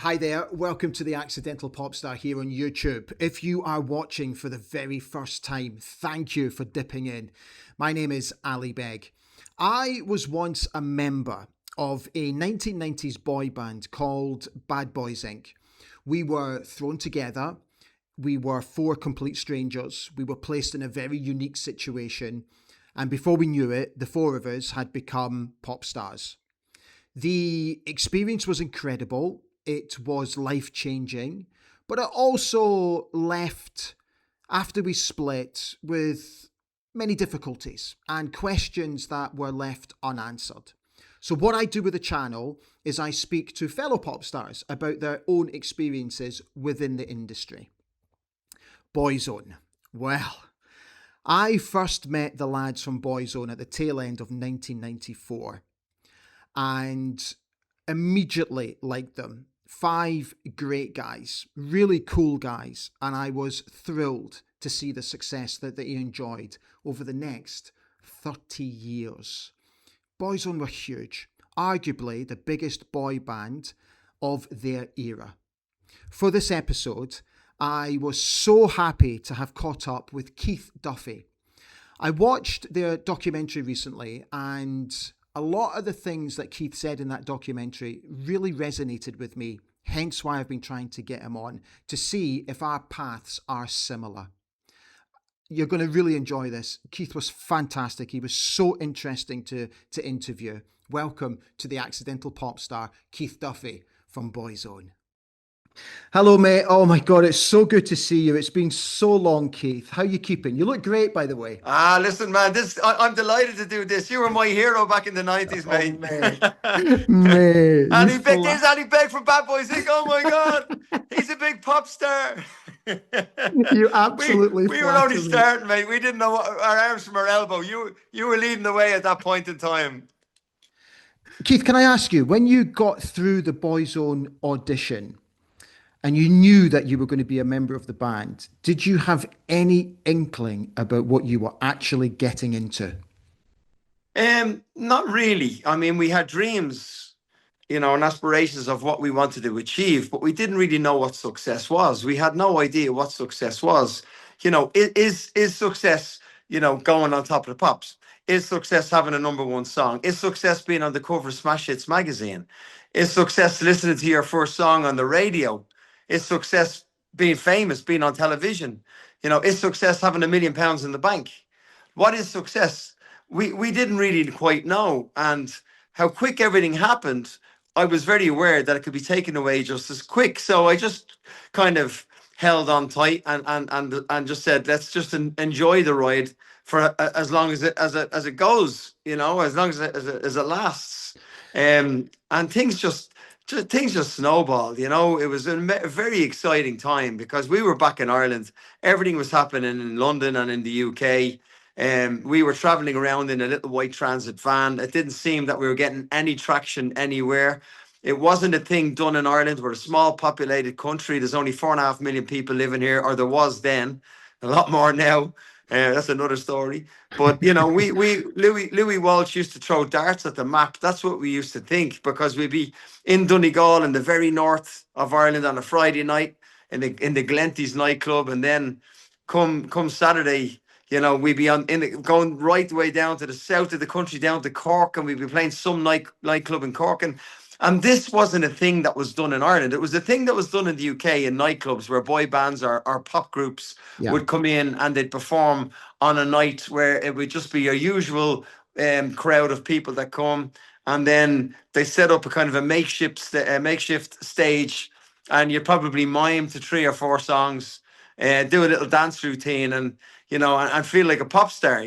Hi there, welcome to the Accidental Pop Star here on YouTube. If you are watching for the very first time, thank you for dipping in. My name is Ali Beg. I was once a member of a 1990s boy band called Bad Boys Inc. We were thrown together, we were four complete strangers, we were placed in a very unique situation, and before we knew it, the four of us had become pop stars. The experience was incredible. It was life changing, but it also left, after we split, with many difficulties and questions that were left unanswered. So, what I do with the channel is I speak to fellow pop stars about their own experiences within the industry. Boyzone. Well, I first met the lads from Boyzone at the tail end of 1994 and immediately liked them. Five great guys, really cool guys, and I was thrilled to see the success that they enjoyed over the next 30 years. Boyzone were huge, arguably the biggest boy band of their era. For this episode, I was so happy to have caught up with Keith Duffy. I watched their documentary recently, and a lot of the things that Keith said in that documentary really resonated with me, hence why I've been trying to get him on to see if our paths are similar. You're going to really enjoy this. Keith was fantastic. He was so interesting to interview. Welcome to the Accidental Pop Star, Keith Duffy from Boyzone. Hello, mate. Oh my God, it's so good to see you. It's been so long, Keith. How you keeping? You look great, by the way. Listen, man, I'm delighted to do this. You were my hero back in the 90s, Oh, mate. mate. Mate, you There's flat. Annie Beck from Bad Boys Inc. Oh my God, he's a big pop star. You we absolutely we were only flatter me. starting, mate. We didn't know our arms from our elbow. You were leading the way at that point in time. Keith, can I ask you, when you got through the Boyzone audition and you knew that you were going to be a member of the band, did you have any inkling about what you were actually getting into? Not really. I mean, we had dreams, and aspirations of what we wanted to achieve, but we didn't really know what success was. We had no idea what success was. Is success, going on top of the pops? Is success having a number one song? Is success being on the cover of Smash Hits magazine? Is success listening to your first song on the radio? Is success being famous, being on television? Is success having £1 million in the bank? What is success? We didn't really quite know, and how quick everything happened. I was very aware that it could be taken away just as quick. So I just kind of held on tight and just said, let's just enjoy the ride for as long as it goes, as long as it lasts. And things just snowballed. It was a very exciting time because we were back in Ireland. Everything was happening in London and in the UK. We were traveling around in a little white transit van. It didn't seem that we were getting any traction anywhere. It wasn't a thing done in Ireland. We're a small populated country. There's only 4.5 million people living here, or there was then. A lot more now. That's another story. But we Louis Walsh used to throw darts at the map. That's what we used to think, because we'd be in Donegal in the very north of Ireland on a Friday night in the Glenties nightclub, and then come Saturday, we'd be going right the way down to the south of the country, down to Cork, and we'd be playing some nightclub in Cork. And this wasn't a thing that was done in Ireland. It was a thing that was done in the UK in nightclubs, where boy bands or pop groups Yeah. would come in and they'd perform on a night where it would just be your usual crowd of people that come. And then they set up a kind of a makeshift stage, and you probably mime to three or four songs, do a little dance routine, and feel like a pop star,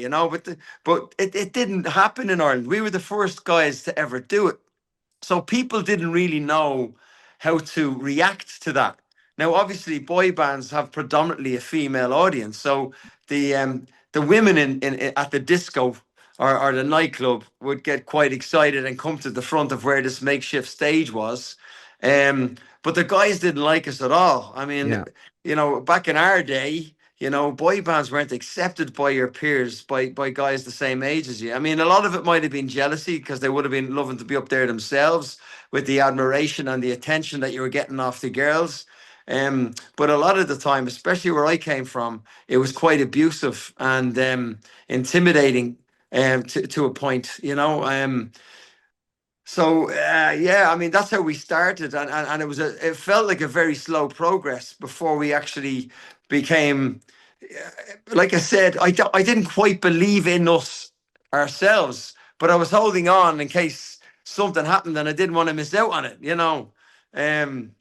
but it didn't happen in Ireland. We were the first guys to ever do it. So people didn't really know how to react to that. Now, obviously, boy bands have predominantly a female audience. So the women at the disco or the nightclub would get quite excited and come to the front of where this makeshift stage was. But the guys didn't like us at all. I mean, Yeah. back in our day, You know, boy bands weren't accepted by your peers, by guys the same age as you. I mean, a lot of it might have been jealousy because they would have been loving to be up there themselves with the admiration and the attention that you were getting off the girls. But a lot of the time, especially where I came from, it was quite abusive and intimidating to a point, you know. Yeah, I mean that's how we started, and it felt like a very slow progress before we actually became. Like I said, I didn't quite believe in us ourselves, but I was holding on in case something happened, and I didn't want to miss out on it, you know. Um,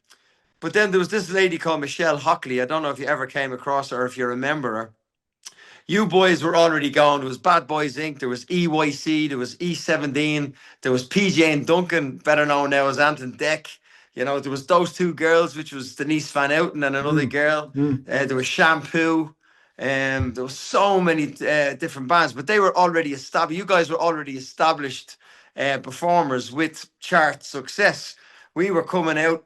but then there was this lady called Michelle Hockley. I don't know if you ever came across her, or if you remember her. You boys were already gone. There was Bad Boys Inc. There was EYC. There was E17. There was PJ and Duncan, better known now as Ant and Deck. You know, there was those two girls, which was Denise Van Outen and another Mm, girl. mm. There was Shampoo. There was so many different bands, but they were already established. You guys were already established performers with chart success. We were coming out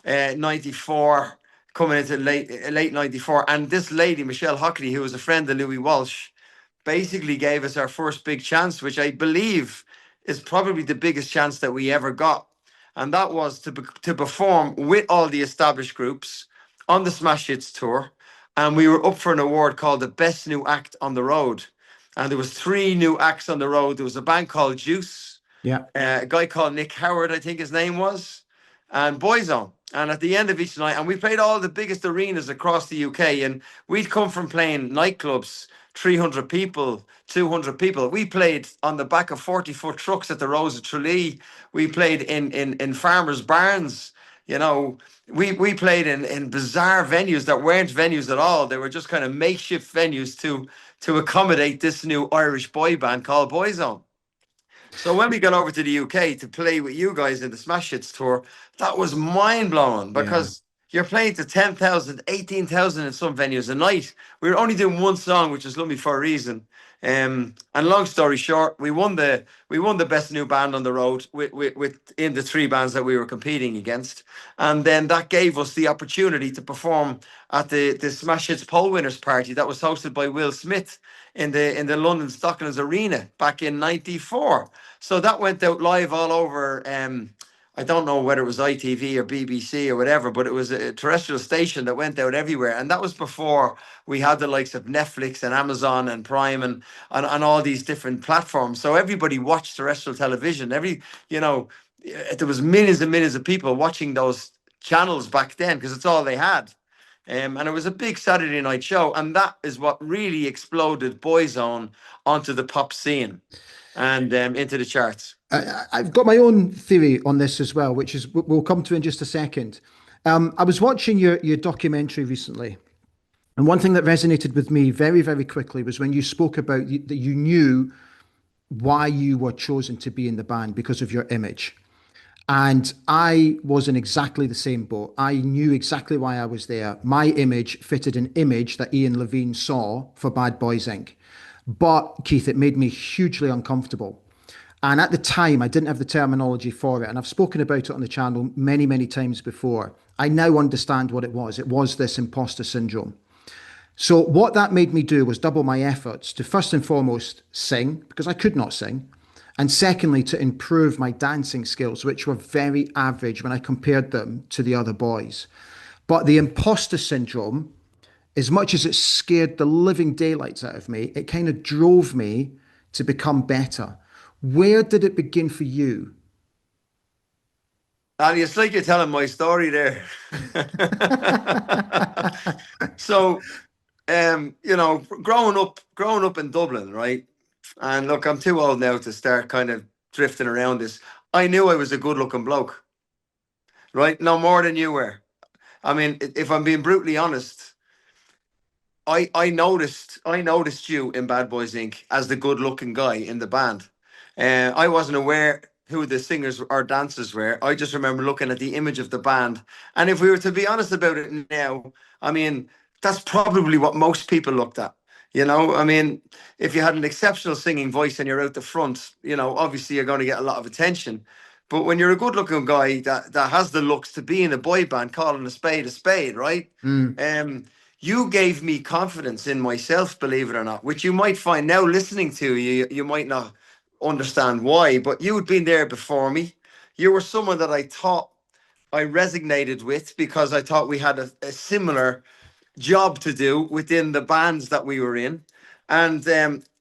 94, coming into late 94. And this lady, Michelle Hockley, who was a friend of Louis Walsh, basically gave us our first big chance, which I believe is probably the biggest chance that we ever got. And that was to perform with all the established groups on the Smash Hits tour. And we were up for an award called the Best New Act on the Road. And there was 3 new acts on the road. There was a band called Juice, Yeah. a guy called Nick Howard, I think his name was, and Boyzone. And at the end of each night, and we played all the biggest arenas across the UK, and we'd come from playing nightclubs, 300 people, 200 people. We played on the back of 40-foot trucks at the Rose of Tralee. We played in farmers' barns. You know, we played in bizarre venues that weren't venues at all. They were just kind of makeshift venues to accommodate this new Irish boy band called Boyzone. So when we got over to the UK to play with you guys in the Smash Hits tour, that was mind blowing Yeah. because you're playing to 10,000, 18,000 in some venues a night. We were only doing one song, which is "Love Me for a Reason." And long story short, we won the best new band on the road with in the 3 bands that we were competing against, and then that gave us the opportunity to perform at the Smash Hits poll winners party that was hosted by Will Smith in the London Stocklands Arena back in '94. So that went out live all over. I don't know whether it was ITV or BBC or whatever, but it was a terrestrial station that went out everywhere. And that was before we had the likes of Netflix and Amazon and Prime and all these different platforms. So everybody watched terrestrial television. There was millions and millions of people watching those channels back then because it's all they had. And it was a big Saturday night show. And that is what really exploded Boyzone onto the pop scene and into the charts. I've got my own theory on this as well, which is we'll come to in just a second. I was watching your documentary recently, and one thing that resonated with me very, very quickly was when you spoke about that you knew why you were chosen to be in the band because of your image. And I was in exactly the same boat. I knew exactly why I was there. My image fitted an image that Ian Levine saw for Bad Boys Inc. But Keith, it made me hugely uncomfortable. And at the time, I didn't have the terminology for it. And I've spoken about it on the channel many, many times before. I now understand what it was. It was this imposter syndrome. So, what that made me do was double my efforts to first and foremost sing, because I could not sing. And secondly, to improve my dancing skills, which were very average when I compared them to the other boys. But the imposter syndrome, as much as it scared the living daylights out of me, it kind of drove me to become better. Where did it begin for you? Ali, it's like you're telling my story there. So, growing up in Dublin, right? And look, I'm too old now to start kind of drifting around this. I knew I was a good-looking bloke, right? No more than you were. I mean, if I'm being brutally honest, I noticed you in Bad Boys Inc. as the good-looking guy in the band. I wasn't aware who the singers or dancers were. I just remember looking at the image of the band. And if we were to be honest about it now, I mean, that's probably what most people looked at. I mean, if you had an exceptional singing voice and you're out the front, obviously you're going to get a lot of attention. But when you're a good-looking guy that has the looks to be in a boy band, calling a spade, right? Mm. Um, you gave me confidence in myself, believe it or not, which you might find now listening to you, you might not understand why, but you had been there before me. You were someone that I thought I resonated with because I thought we had a similar job to do within the bands that we were in. And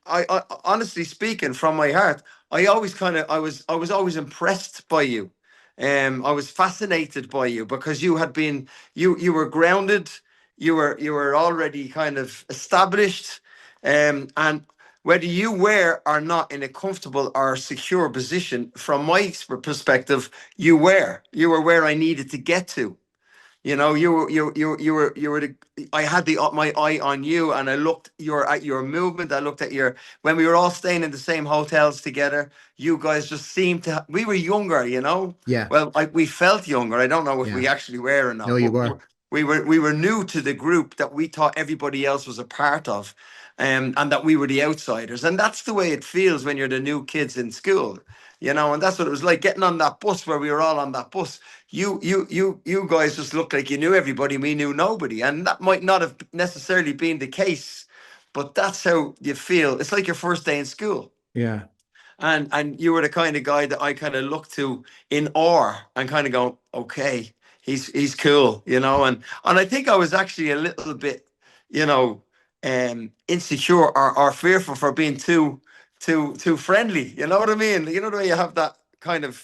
I honestly speaking, from my heart, I was always impressed by you. I was fascinated by you because you had been you were grounded, you were already kind of established, and whether you were or not in a comfortable or secure position, from my perspective, you were where I needed to get to. You know, you were the, I had the my eye on you, and I looked at your movement. I looked at your when we were all staying in the same hotels together. You guys just seemed to. We were younger, you know. Yeah. Well, we felt younger. I don't know if Yeah. we actually were or No, not, you but were. we were new to the group that we thought everybody else was a part of, and that we were the outsiders. And that's the way it feels when you're the new kids in school, you know. And that's what it was like getting on that bus where we were all on that bus. You guys just looked like you knew everybody. We knew nobody, and that might not have necessarily been the case, but that's how you feel. It's like your first day in school, Yeah. and you were the kind of guy that I kind of looked to in awe and kind of go, okay, he's cool, you know. And I think I was actually a little bit, you know, insecure or fearful for being too friendly. You know what I mean? You know the way you have that kind of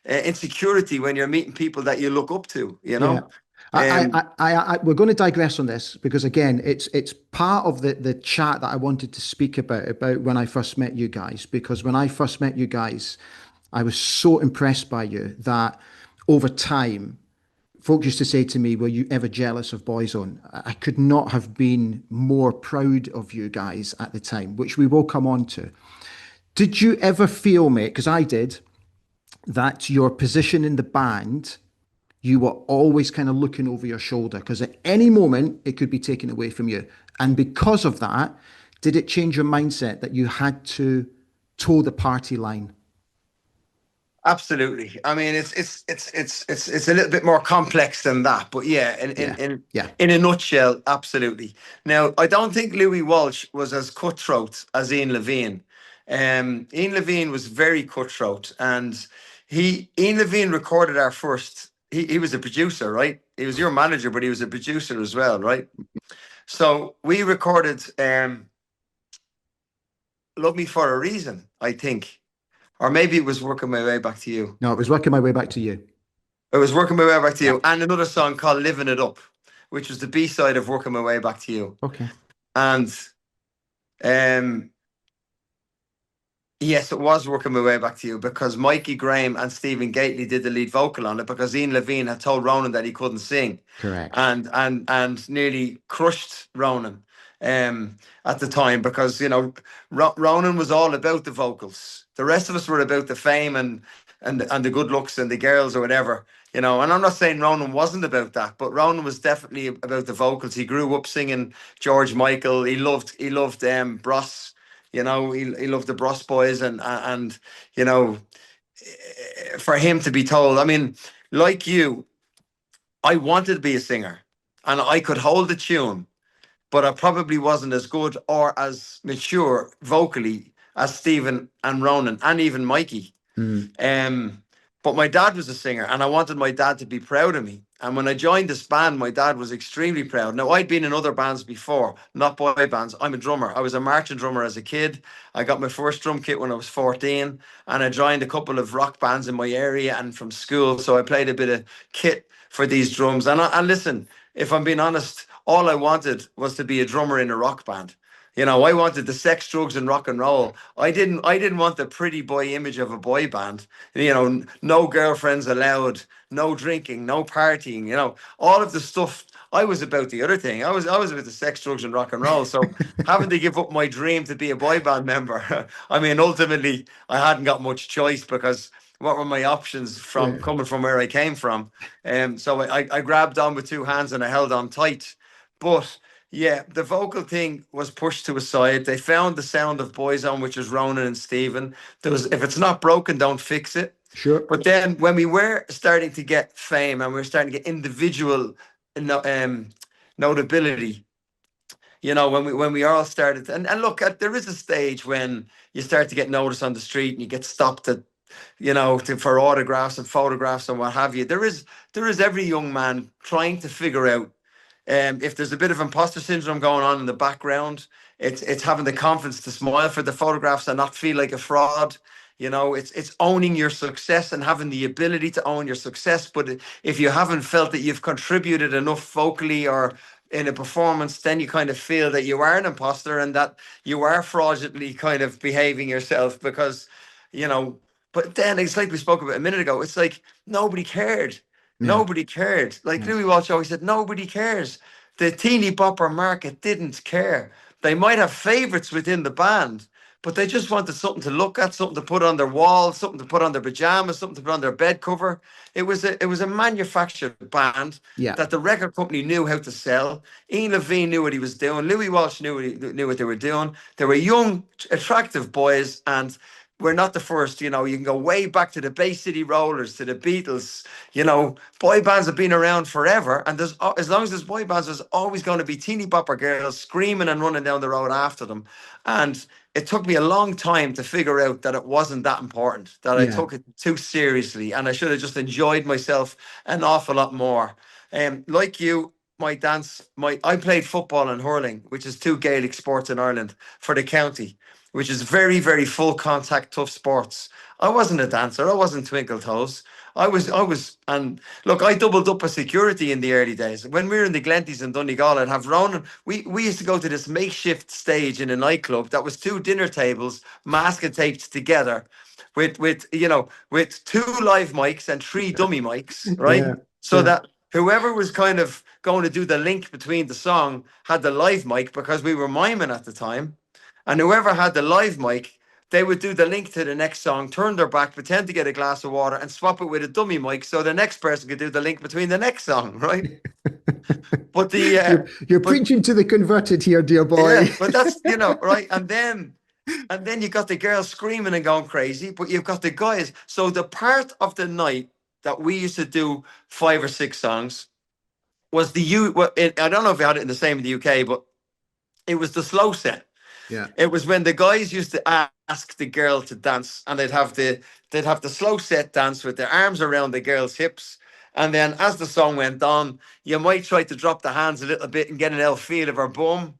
insecurity when you're meeting people that you look up to, you Yeah. know. Um, We're going to digress on this because again, it's part of the chat that I wanted to speak about when I first met you guys. Because when I first met you guys, I was so impressed by you that over time, folks used to say to me, "Were you ever jealous of Boyzone?" I could not have been more proud of you guys at the time, which we will come on to. Did you ever feel, mate? Because I did, that your position in the band, you were always kind of looking over your shoulder because at any moment it could be taken away from you. And because of that, did it change your mindset that you had to toe the party line? Absolutely. I mean, it's a little bit more complex than that, but yeah, Yeah. Yeah. in a nutshell, absolutely. Now, I don't think Louis Walsh was as cutthroat as Ian Levine. Ian Levine was very cutthroat, and Ian Levine recorded our first. He was a producer, right? He was your manager, but he was a producer as well, right? So we recorded "Love Me for a Reason," I think, or maybe it was "Working My Way Back to You." No, it was working my way back to you. I was "Working My Way Back to Yeah. You," and another song called "Living It Up," which was the B side of "Working My Way Back to You." Okay. And um, yes, it was "Working My Way Back to You" because Mikey Graham and Stephen Gately did the lead vocal on it because Ian Levine had told Ronan that he couldn't sing, Correct. and nearly crushed Ronan at the time because you know Ronan was all about the vocals. The rest of us were about the fame and the good looks and the girls or whatever. You know, and I'm not saying Ronan wasn't about that, but Ronan was definitely about the vocals. He grew up singing George Michael. He loved Bros. You know, he loved the Bros Boys, and you know, for him to be told, I mean, like you, I wanted to be a singer, and I could hold a tune, but I probably wasn't as good or as mature vocally as Stephen and Ronan and even Mikey. Mm. Um, but my dad was a singer, and I wanted my dad to be proud of me. And when I joined this band, my dad was extremely proud. Now, I'd been in other bands before, not boy bands. I'm a drummer. I was a marching drummer as a kid. I got my first drum kit when I was 14, and I joined a couple of rock bands in my area and from school. So I played a bit of kit for these drums. And listen, if I'm being honest, all I wanted was to be a drummer in a rock band. You know, I wanted the sex, drugs, and rock and roll. I didn't want the pretty boy image of a boy band. You know, no girlfriends allowed, no drinking, no partying. You know, all of the stuff. I was about the other thing. I was about the sex, drugs, and rock and roll. So having to give up my dream to be a boy band member, I mean, ultimately, I hadn't got much choice because what were my options from Yeah. coming from where I came from? So I grabbed on with two hands and I held on tight, but. Yeah, the vocal thing was pushed to a side. They found the sound of Boyzone, which is Ronan and Stephen. There was, if it's not broken, don't fix it. Sure. But then when we were starting to get fame and we were starting to get individual no, notability, when we all started, and look, there is a stage when you start to get noticed on the street and you get stopped at, for autographs and photographs and what have you. There is every young man trying to figure out, if there's a bit of imposter syndrome going on in the background. It's having the confidence to smile for the photographs and not feel like a fraud. It's owning your success and having the ability to own your success. But if you haven't felt that you've contributed enough vocally or in a performance, then you kind of feel that you are an imposter and that you are fraudulently kind of behaving yourself because, you know, but then it's like we spoke about a minute ago. It's like nobody cared. Yeah. Nobody cared. Like Yeah. Louis Walsh always said, nobody cares. The teeny bopper market didn't care. They might have favorites within the band, but they just wanted something to look at, something to put on their wall, something to put on their pajamas, something to put on their bed cover. It was a manufactured band Yeah. that the record company knew how to sell. Ian Levine knew what he was doing. Louis Walsh knew what they were doing. They were young, attractive boys, and we're not the first. You can go way back to the Bay City Rollers, to the Beatles. Boy bands have been around forever, and as long as there's boy bands, there's always going to be teeny bopper girls screaming and running down the road after them. And it took me a long time to figure out that it wasn't that important, that I Yeah. took it too seriously, and I should have just enjoyed myself an awful lot more. Like you, I played football and hurling, which is two Gaelic sports in Ireland, for the county, which is very, very full contact, tough sports. I wasn't a dancer. I wasn't twinkle toes. And look, I doubled up as security in the early days. When we were in the Glenties in Donegal, I'd have Ronan. We used to go to this makeshift stage in a nightclub that was two dinner tables masking taped together with two live mics and three dummy mics, right? Yeah. So Yeah. that whoever was kind of going to do the link between the song had the live mic because we were miming at the time. And whoever had the live mic, they would do the link to the next song, turn their back, pretend to get a glass of water, and swap it with a dummy mic so the next person could do the link between the next song, right? But the You're but preaching to the converted here, dear boy. yeah, but that's right. And then you got the girls screaming and going crazy, but you've got the guys. So the part of the night that we used to do 5 or 6 songs was I don't know if you had it in the same in the UK, but it was the slow set. Yeah. It was when the guys used to ask the girl to dance, and they'd have the slow set dance with their arms around the girl's hips. And then as the song went on, you might try to drop the hands a little bit and get an L feel of her bum,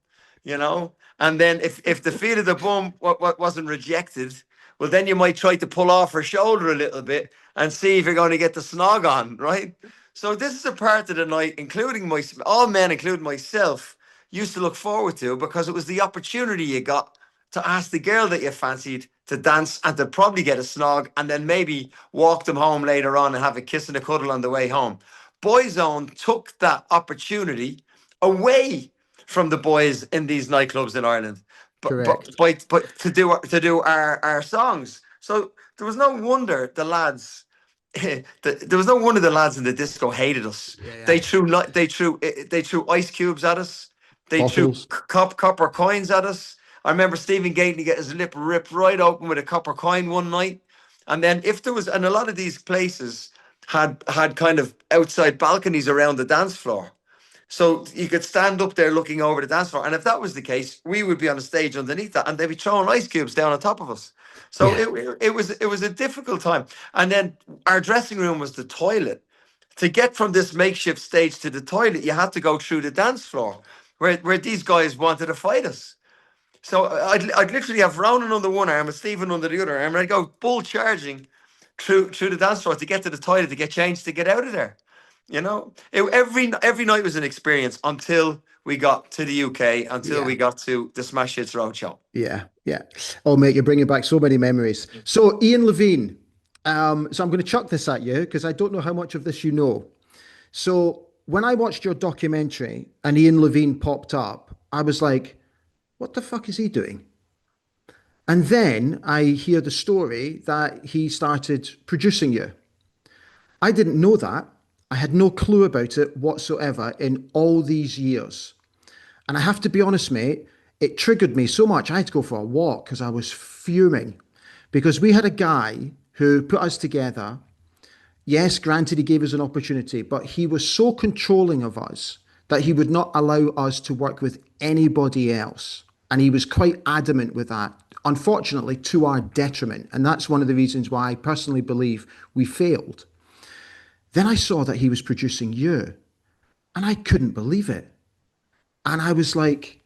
you know. And then if the feel of the bum what wasn't rejected, well then you might try to pull off her shoulder a little bit and see if you're going to get the snog on, right? So this is a part of the night, including all men, including myself, used to look forward to because it was the opportunity you got to ask the girl that you fancied to dance and to probably get a snog and then maybe walk them home later on and have a kiss and a cuddle on the way home. Boyzone took that opportunity away from the boys in these nightclubs in Ireland, Correct. but to do our songs. So there was no wonder the lads. There was no wonder the lads in the disco hated us. Yeah. Yeah. They threw ice cubes at us. They threw Bottles. copper coins at us. I remember Stephen Gately get his lip ripped right open with a copper coin one night. And then if there was, and a lot of these places had kind of outside balconies around the dance floor. So you could stand up there looking over the dance floor. And if that was the case, we would be on a stage underneath that and they'd be throwing ice cubes down on top of us. So Yeah. it was a difficult time. And then our dressing room was the toilet. To get from this makeshift stage to the toilet, you had to go through the dance floor where these guys wanted to fight us. So I'd literally have Ronan under one arm and Stephen under the other arm, and I'd go bull charging through the dance floor to get to the toilet to get changed to get out of there. Every night was an experience until we got to the UK, until Yeah. we got to the Smash Hits Roadshow. Yeah. Yeah. Oh, mate, you're bringing back so many memories. So, Ian Levine. So I'm going to chuck this at you because I don't know how much of this you know. So when I watched your documentary and Ian Levine popped up, I was like, what the fuck is he doing? And then I hear the story that he started producing you. I didn't know that. I had no clue about it whatsoever in all these years. And I have to be honest, mate, it triggered me so much. I had to go for a walk because I was fuming. Because we had a guy who put us together. Yes, granted, he gave us an opportunity, but he was so controlling of us that he would not allow us to work with anybody else. And he was quite adamant with that, unfortunately, to our detriment. And that's one of the reasons why I personally believe we failed. Then I saw that he was producing you, and I couldn't believe it. And I was like,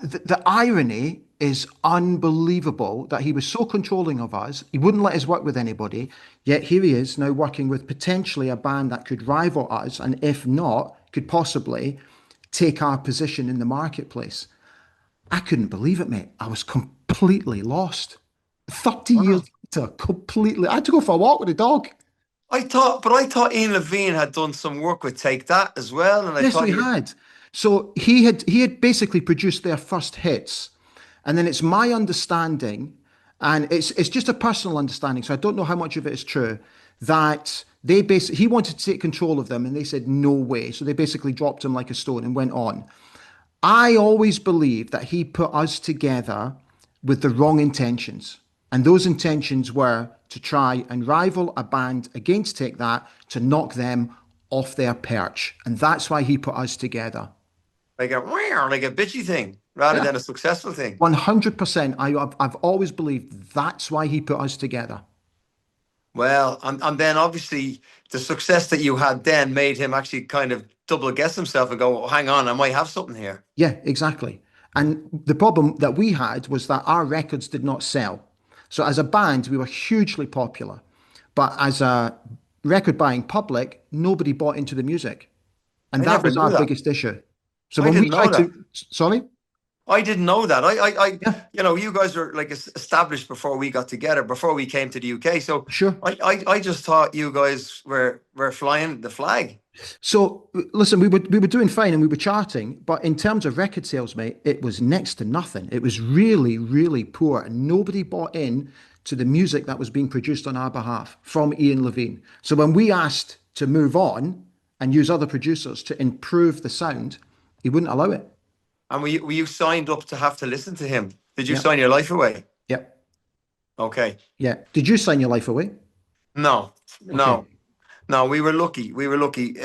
the irony is unbelievable that he was so controlling of us. He wouldn't let us work with anybody. Yet here he is now working with potentially a band that could rival us, and if not, could possibly take our position in the marketplace. I couldn't believe it, mate. I was completely lost. 30 years Wow. later, completely. I had to go for a walk with a dog. I thought Ian Levine had done some work with Take That as well, and I Yes, thought we he. had. So he had basically produced their first hits, and then it's my understanding, and it's just a personal understanding, so I don't know how much of it is true, that they basically he wanted to take control of them, and they said no way. So they basically dropped him like a stone and went on. I always believed that he put us together with the wrong intentions. And those intentions were to try and rival a band against Take That to knock them off their perch. And that's why he put us together. Like a bitchy thing rather Yeah. than a successful thing. 100%. I've always believed that's why he put us together. Well, and then obviously the success that you had then made him actually kind of double guess himself and go, oh, hang on, I might have something here. Yeah, exactly. And the problem that we had was that our records did not sell. So as a band, we were hugely popular. But as a record buying public, nobody bought into the music. And I that never was knew our that. biggest issue. So I when we didn't know tried that. to, sorry? I didn't know that. Yeah, You guys were like established before we got together, before we came to the UK. So sure. I just thought you guys were flying the flag. So listen, we were doing fine and we were charting, but in terms of record sales, mate, it was next to nothing. It was really, really poor, and nobody bought in to the music that was being produced on our behalf from Ian Levine. So when we asked to move on and use other producers to improve the sound, he wouldn't allow it. And were you signed up to have to listen to him? Did you Yep. sign your life away? Yep. Okay. Yeah. Did you sign your life away? No, Okay. no, no. We were lucky. We were lucky.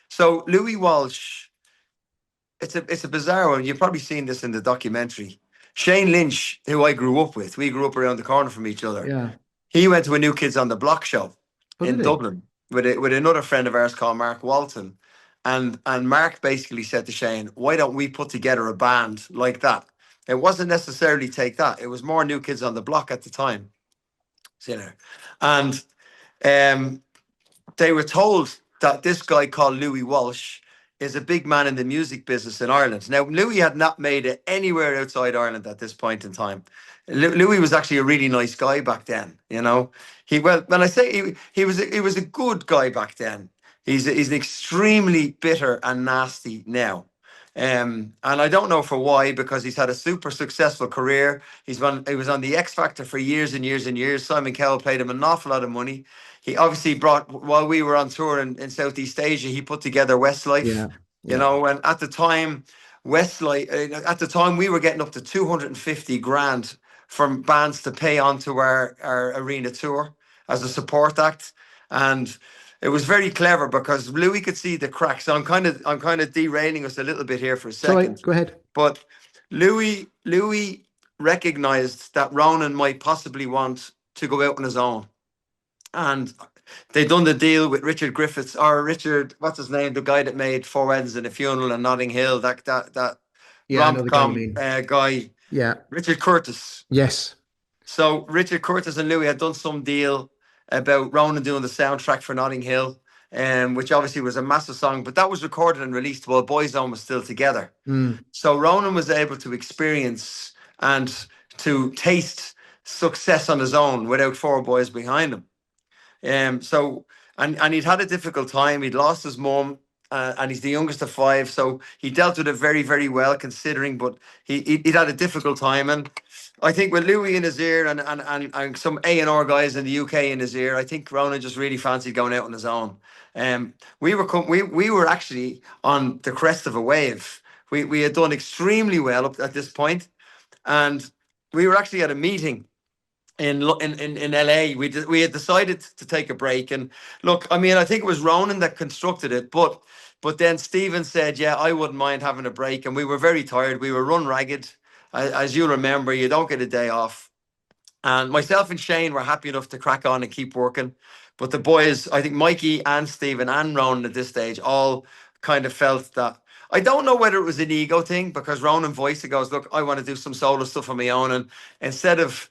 So Louis Walsh, it's a bizarre one. You've probably seen this in the documentary. Shane Lynch, who I grew up with, we grew up around the corner from each other. Yeah. He went to a New Kids on the Block show Oh, in did he? Dublin with another friend of ours called Mark Walton. And Mark basically said to Shane, why don't we put together a band like that? It wasn't necessarily Take That. It was more New Kids on the Block at the time. See you there. And um, they were told that this guy called Louis Walsh is a big man in the music business in Ireland. Now, Louis had not made it anywhere outside Ireland at this point in time. Louis was actually a really nice guy back then. When I say he was a good guy back then. He's extremely bitter and nasty now. And I don't know for why, because he's had a super successful career. He was on the X Factor for years and years and years. Simon Cowell paid him an awful lot of money. He obviously brought, while we were on tour in Southeast Asia, he put together Westlife, Yeah. Yeah. and at the time we were getting up to 250 grand from bands to pay onto our arena tour as a support act. And it was very clever because Louis could see the cracks. So I'm kind of derailing us a little bit here for a Sorry, second. go ahead. But Louis recognized that Ronan might possibly want to go out on his own. And they done the deal with Richard Griffiths, or Richard, what's his name, the guy that made Four Weddings and a Funeral in Notting Hill, that Yeah, I know the guy you rom-com mean. guy, Yeah. Richard Curtis. Yes. So Richard Curtis and Louis had done some deal about Ronan doing the soundtrack for Notting Hill, which obviously was a massive song, but that was recorded and released while Boyzone was still together. Mm. So Ronan was able to experience and to taste success on his own without four boys behind him. And he'd had a difficult time. He'd lost his mum, and he's the youngest of five. So he dealt with it very, very well, considering. But he'd had a difficult time, and I think with Louis in his ear and some A&R guys in the UK in his ear, I think Ronan just really fancied going out on his own. We were actually on the crest of a wave. We had done extremely well up at this point, and we were actually at a meeting in LA. We had decided to take a break, and look, I mean, I think it was Ronan that constructed it, but But then Stephen said, yeah, I wouldn't mind having a break. And we were very tired. We were run ragged. As you remember, you don't get a day off. And myself and Shane were happy enough to crack on and keep working. But the boys, I think Mikey and Stephen and Ronan at this stage, all kind of felt that. I don't know whether it was an ego thing, because Ronan voiced it, goes, look, I want to do some solo stuff on my own. And instead of,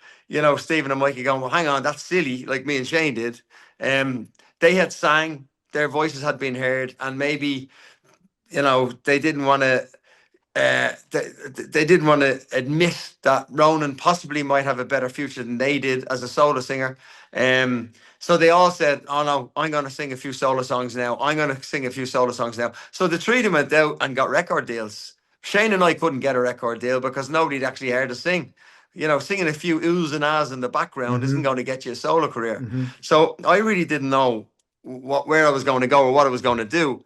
Stephen and Mikey going, well, hang on, that's silly, like me and Shane did, they had sang, their voices had been heard, and maybe, they didn't want to they didn't want to admit that Ronan possibly might have a better future than they did as a solo singer. So they all said, oh no, I'm going to sing a few solo songs now. I'm going to sing a few solo songs now. So the three of them went out and got record deals. Shane and I couldn't get a record deal because nobody'd actually heard us sing. Singing a few oohs and ahs in the background isn't going to get you a solo career. So I really didn't know where I was going to go or what I was going to do.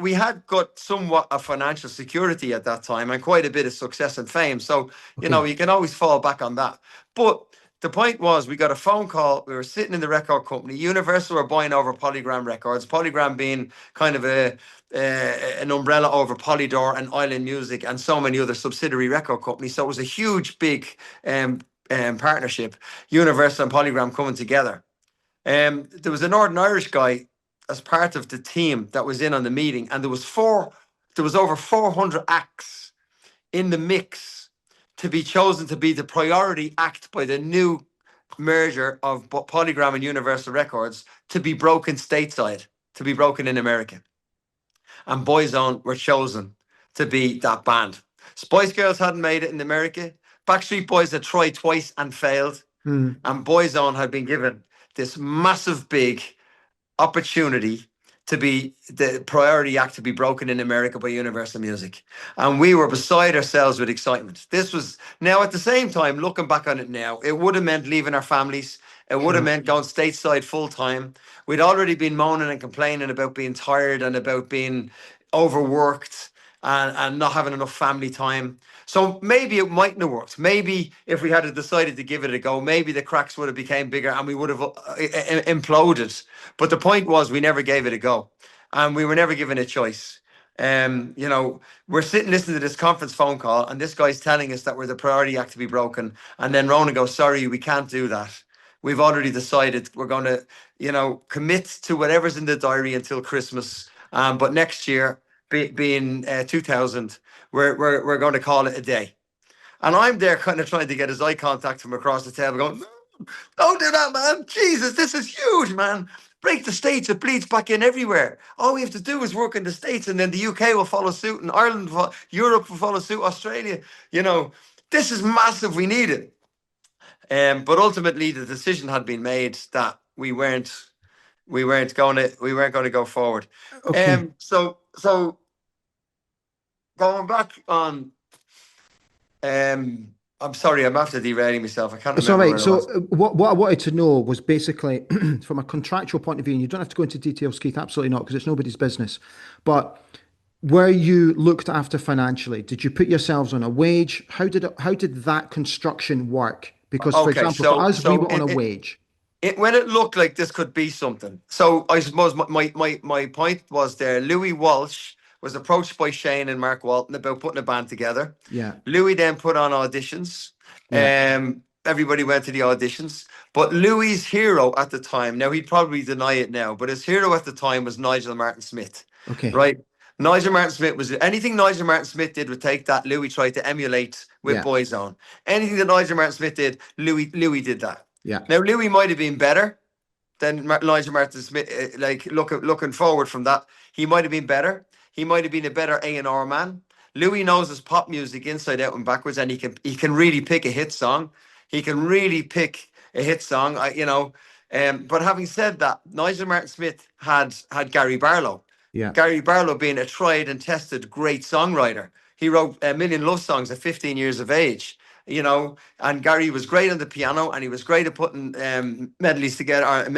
We had got somewhat of financial security at that time and quite a bit of success and fame. So, you can always fall back on that. But the point was, we got a phone call. We were sitting in the record company. Universal were buying over Polygram Records. Polygram being kind of an umbrella over Polydor and Island Music and so many other subsidiary record companies. So it was a huge, big partnership, Universal and Polygram coming together. There was a Northern Irish guy as part of the team that was in on the meeting, and there was over 400 acts in the mix to be chosen to be the priority act by the new merger of Polygram and Universal Records to be broken stateside, to be broken in America. And Boyzone were chosen to be that band. Spice Girls hadn't made it in America. Backstreet Boys had tried twice and failed. And Boyzone had been given this massive, big opportunity to be the priority act to be broken in America by Universal Music. And we were beside ourselves with excitement. This was, now at the same time, looking back on it now, it would have meant leaving our families. It would have meant going stateside full time. We'd already been moaning and complaining about being tired and about being overworked and not having enough family time. So maybe it mightn't have worked. Maybe if we had decided to give it a go, maybe the cracks would have become bigger and we would have imploded. But the point was, we never gave it a go, and we were never given a choice. We're sitting listening to this conference phone call, and this guy's telling us that we're the priority act to be broken. And then Ronan goes, sorry, we can't do that. We've already decided we're going to, commit to whatever's in the diary until Christmas. But next year, being 2000, we're going to call it a day. And I'm there kind of trying to get his eye contact from across the table going, no, don't do that, man. Jesus, this is huge, man. Break the States, it bleeds back in everywhere. All we have to do is work in the States, and then the UK will follow suit, and Ireland, Europe will follow suit, Australia. This is massive. We need it. But ultimately, the decision had been made that we weren't going to go forward. So going back on, I'm sorry, I'm after derailing myself. I can't It's remember. all right. So what I wanted to know was basically from a contractual point of view, and you don't have to go into details, Keith, absolutely not, because it's nobody's business. But were you looked after financially? Did you put yourselves on a wage? How did that construction work? Because, for example, for us, we were on a wage. When it looked like this could be something. So I suppose my point was there, Louis Walsh was approached by Shane and Mark Walton about putting a band together. Yeah. Louis then put on auditions. Yeah. Everybody went to the auditions. But Louis's hero at the time, now he'd probably deny it now, but his hero at the time was Nigel Martin Smith. Okay. Right? Nigel Martin Smith was anything Nigel Martin Smith did would take that. Louis tried to emulate with Boyzone. Anything that Nigel Martin Smith did, Louis did that. Yeah. Now Louis might have been better than Nigel Martin Smith. Like looking forward from that, he might have been better. He might have been a better A&R man. Louis knows his pop music inside out and backwards, and he can really pick a hit song. He can really pick a hit song. But having said that, Nigel Martin Smith had Gary Barlow. Yeah. Gary Barlow being a tried and tested great songwriter. He wrote a million love songs at 15 years of age. And Gary was great on the piano, and he was great at putting medleys together,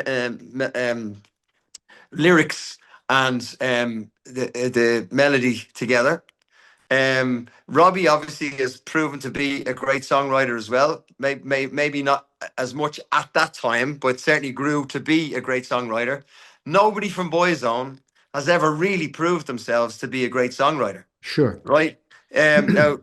lyrics and the melody together. Robbie obviously has proven to be a great songwriter as well. Maybe not as much at that time, but certainly grew to be a great songwriter. Nobody from Boyzone has ever really proved themselves to be a great songwriter, Sure. right? Now,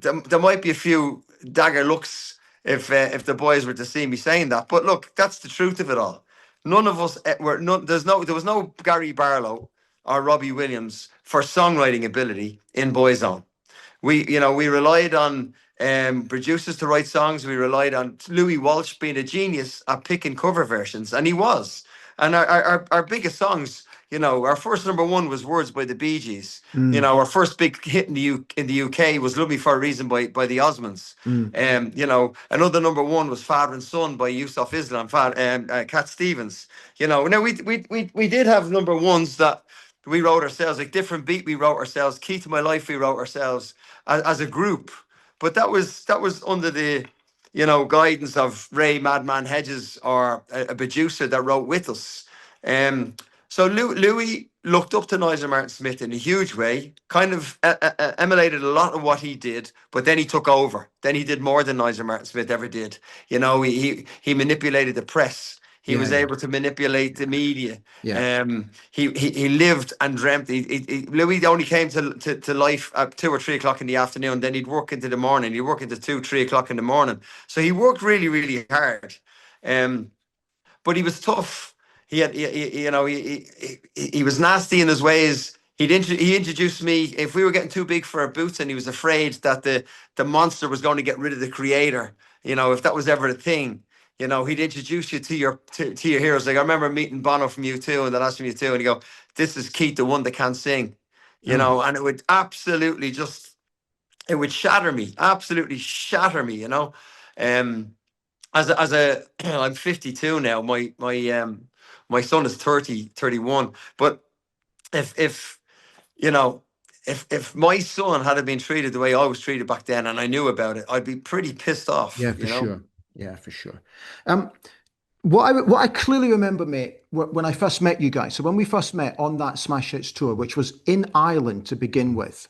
there might be a few dagger looks if the boys were to see me saying that, but look, that's the truth of it all. None of us were. There was no Gary Barlow or Robbie Williams for songwriting ability in Boyzone. We relied on producers to write songs. We relied on Louis Walsh being a genius at picking cover versions, and he was. And our biggest songs, our first number one was Words by the Bee Gees. Mm, Our first big hit in the UK was Love Me for a Reason by the Osmonds. mm. Another number one was Father and Son by Yusuf Islam, Cat Stevens. Now we did have number ones that we wrote ourselves, like Different Beat we wrote ourselves, Key to My Life we wrote ourselves as a group. But that was under the guidance of Ray Madman Hedges or a producer that wrote with us. So Louis looked up to Nigel Martin Smith in a huge way, kind of emulated a lot of what he did, but then he took over. Then he did more than Nigel Martin Smith ever did. He manipulated the press. He Yeah, was yeah, able to manipulate the media. yeah. He lived and dreamt. Louis only came to life at 2 or 3 o'clock in the afternoon. Then he'd work into the morning. He'd work into 2, 3 o'clock in the morning. So he worked really, really hard. But he was tough. He had, he was nasty in his ways. He introduced me if we were getting too big for our boots, and he was afraid that the monster was going to get rid of the creator. If that was ever a thing. He'd introduce you to your heroes. Like I remember meeting Bono from U2 and the last from U2, and he go, "This is Keith, the one that can't sing," Oh, and it would absolutely it would shatter me, absolutely shatter me. I'm 52 now. My son is 31. But if you know if my son had been treated the way I was treated back then, and I knew about it, I'd be pretty pissed yeah, off. for sure. Yeah, for sure. Um, what I clearly remember, mate, when I first met you guys. So when we first met on that Smash Hits tour, which was in Ireland to begin with,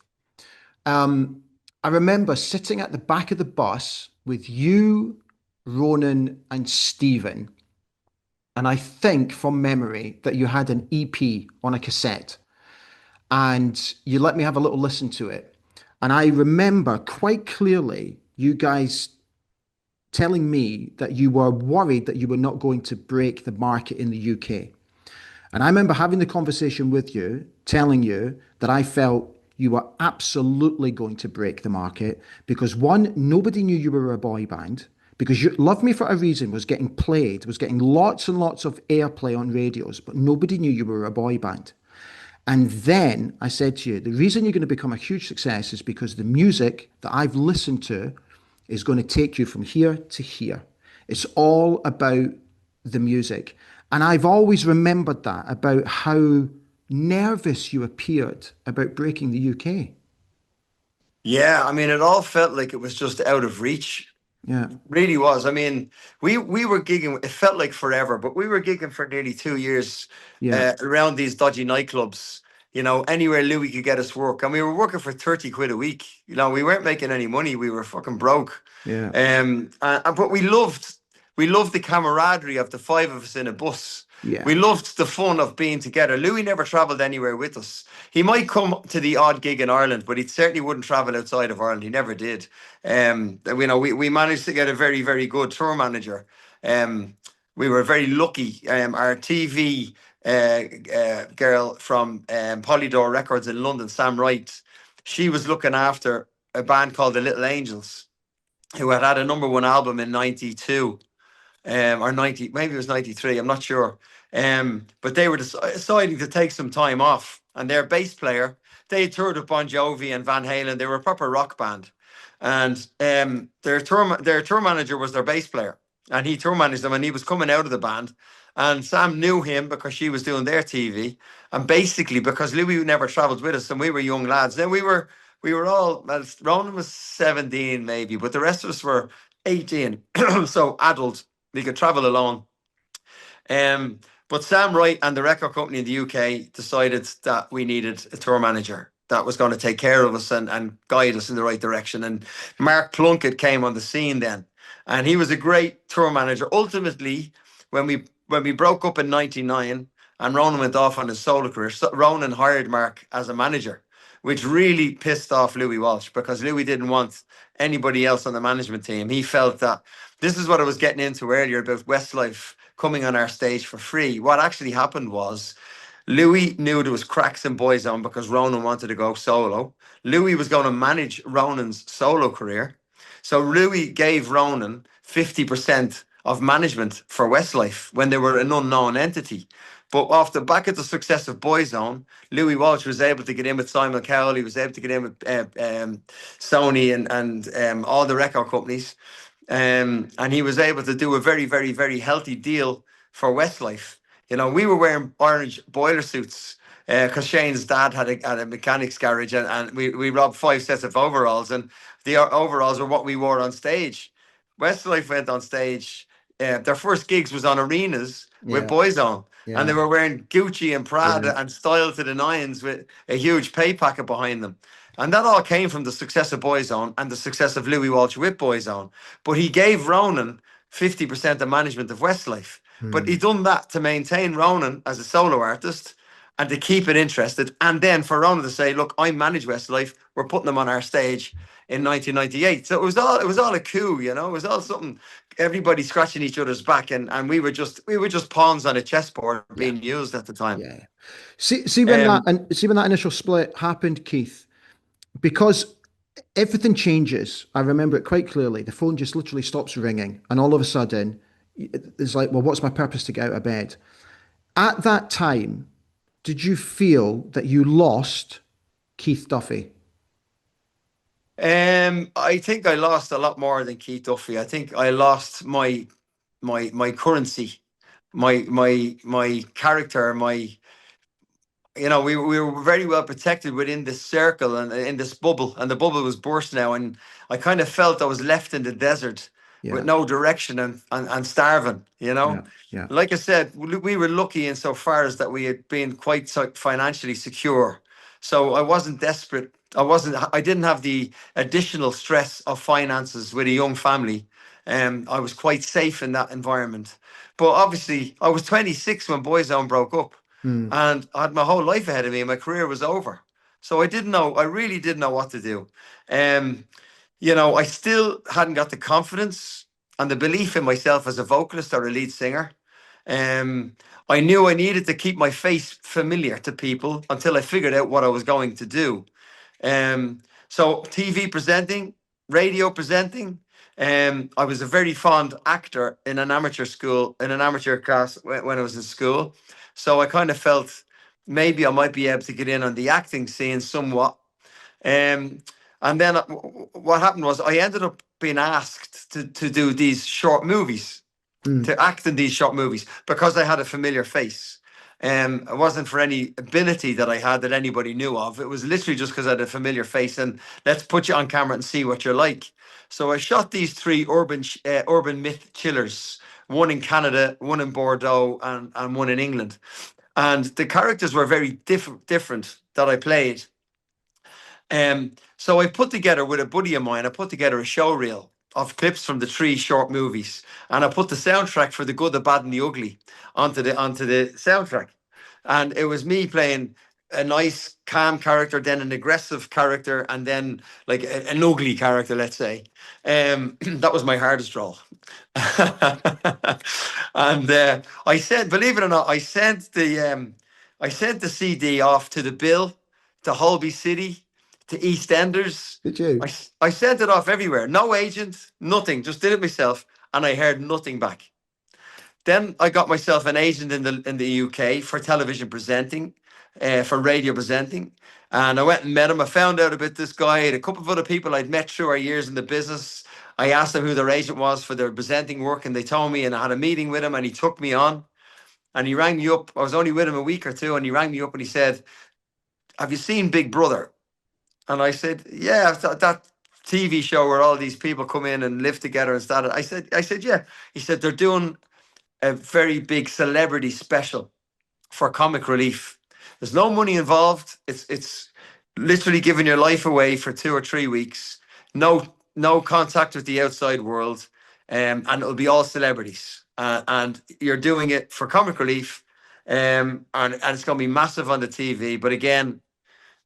I remember sitting at the back of the bus with you, Ronan, and Stephen, and I think from memory that you had an EP on a cassette, and you let me have a little listen to it. And I remember quite clearly you guys telling me that you were worried that you were not going to break the market in the UK. And I remember having the conversation with you, telling you that I felt you were absolutely going to break the market because one, nobody knew you were a boy band. Because Love Me for a Reason was getting played, was getting lots and lots of airplay on radios, but nobody knew you were a boy band. And then I said to you, the reason you're going to become a huge success is because the music that I've listened to is going to take you from here to here. It's all about the music. And I've always remembered that about how nervous you appeared about breaking the UK. Yeah, I mean, it all felt like it was just out of reach. Yeah, Really was. I mean, we were gigging. It felt like forever, but we were gigging for nearly 2 years yeah, around these dodgy nightclubs. Anywhere Louis could get us work, and we were working for 30 quid a week. We weren't making any money. We were fucking broke. yeah, But we loved the camaraderie of the five of us in a bus. yeah, We loved the fun of being together. Louis never travelled anywhere with us. He might come to the odd gig in Ireland, but he certainly wouldn't travel outside of Ireland. He never did. We managed to get a very, very good tour manager. We were very lucky. Our TV girl from Polydor Records in London, Sam Wright, she was looking after a band called the Little Angels, who had a number one album in 92 or 90, maybe it was 93, I'm not sure. But they were deciding to take some time off. And their bass player, they toured with Bon Jovi and Van Halen. They were a proper rock band. And their tour manager was their bass player. And he tour managed them, and he was coming out of the band. And Sam knew him because she was doing their TV. And basically, because Louis never travelled with us and we were young lads, then we were all, well, Ronan was 17 maybe, but the rest of us were 18. So adult, we could travel alone. But Sam Wright and the record company in the UK decided that we needed a tour manager that was going to take care of us and guide us in the right direction. And Mark Plunkett came on the scene then. And he was a great tour manager. Ultimately, when we broke up in 99, and Ronan went off on his solo career. So Ronan hired Mark as a manager, which really pissed off Louis Walsh, because Louis didn't want anybody else on the management team. He felt that this is what I was getting into earlier about Westlife coming on our stage for free. What actually happened was Louis knew there was cracks in Boyzone because Ronan wanted to go solo. Louis was going to manage Ronan's solo career. So Louis gave Ronan 50% of management for Westlife when they were an unknown entity. But off the back of the success of Boyzone, Louis Walsh was able to get in with Simon Cowell. He was able to get in with Sony and all the record companies. And he was able to do a very, very, very healthy deal for Westlife. You know, we were wearing orange boiler suits because Shane's dad had a mechanics garage, and we robbed 5 sets of overalls, and the overalls were what we wore on stage. Westlife went on stage. Their first gigs was on arenas with Yeah. Boyzone, and they Yeah. were wearing Gucci and Prada Yeah. and style to the nines with a huge pay packet behind them. And that all came from the success of Boyzone and the success of Louis Walsh with Boyzone. But he gave Ronan 50% of management of Westlife. But he Hmm. done that to maintain Ronan as a solo artist and to keep it interested. And then for Ronan to say, look, I manage Westlife. We're putting them on our stage in 1998. So it was all a coup, you know. It was all something, everybody scratching each other's back, and we were just pawns on a chessboard Yeah. being used at the time. Yeah. See when that Um and see when that initial split happened, Keith, because everything changes. I remember it quite clearly. The phone just literally stops ringing, and all of a sudden, it's like, well, what's my purpose to get out of bed? At that time, did you feel that you lost Keith Duffy? I think I lost a lot more than Keith Duffy. I think I lost my currency, my character, my we were very well protected within this circle and in this bubble, and the bubble was burst now, and I kind of felt I was left in the desert with Yeah. no direction and starving. Yeah. Yeah. Like I said, we were lucky insofar as that we had been quite financially secure, so I wasn't desperate. I didn't have the additional stress of finances with a young family. I was quite safe in that environment. But obviously, I was 26 when Boyzone broke up, Hmm. and I had my whole life ahead of me, and my career was over. So I didn't know. I really didn't know what to do. Um, I still hadn't got the confidence and the belief in myself as a vocalist or a lead singer. Um, I knew I needed to keep my face familiar to people until I figured out what I was going to do. So TV presenting, radio presenting. I was a very fond actor in an amateur school, in an amateur class when I was in school. So I kind of felt maybe I might be able to get in on the acting scene somewhat. Um, and then what happened was I ended up being asked to do these short movies, Hmm. to act in these short movies because I had a familiar face. It wasn't for any ability that I had that anybody knew of. It was literally just because I had a familiar face, and let's put you on camera and see what you're like. So I shot these three urban myth chillers, one in Canada, one in Bordeaux, and one in England. And the characters were very different that I played. So I put together with a buddy of mine, I put together a show reel of clips from the three short movies, and I put the soundtrack for The Good, the Bad, and the Ugly onto the soundtrack. And it was me playing a nice, calm character, then an aggressive character, and then like an ugly character, let's say. That was my hardest role. And I said, believe it or not, I sent the CD off to the Bill, to Holby City, to EastEnders. Did I, you? s- I sent it off everywhere. No agent, nothing. Just did it myself, and I heard nothing back. Then I got myself an agent in the UK for television presenting, for radio presenting, and I went and met him. I found out about this guy and a couple of other people I'd met through our years in the business. I asked them who their agent was for their presenting work, and they told me. And I had a meeting with him, and he took me on. And he rang me up. I was only with him a week or two, and he rang me up and he said, "Have you seen Big Brother?" And I said, "Yeah, that TV show where all these people come in and live together and start it." I said, "Yeah." He said, "They're doing a very big celebrity special for comic relief. There's no money involved. It's literally giving your life away for 2 or 3 weeks. No contact with the outside world, and it'll be all celebrities. And you're doing it for comic relief, and it's going to be massive on the TV. But again,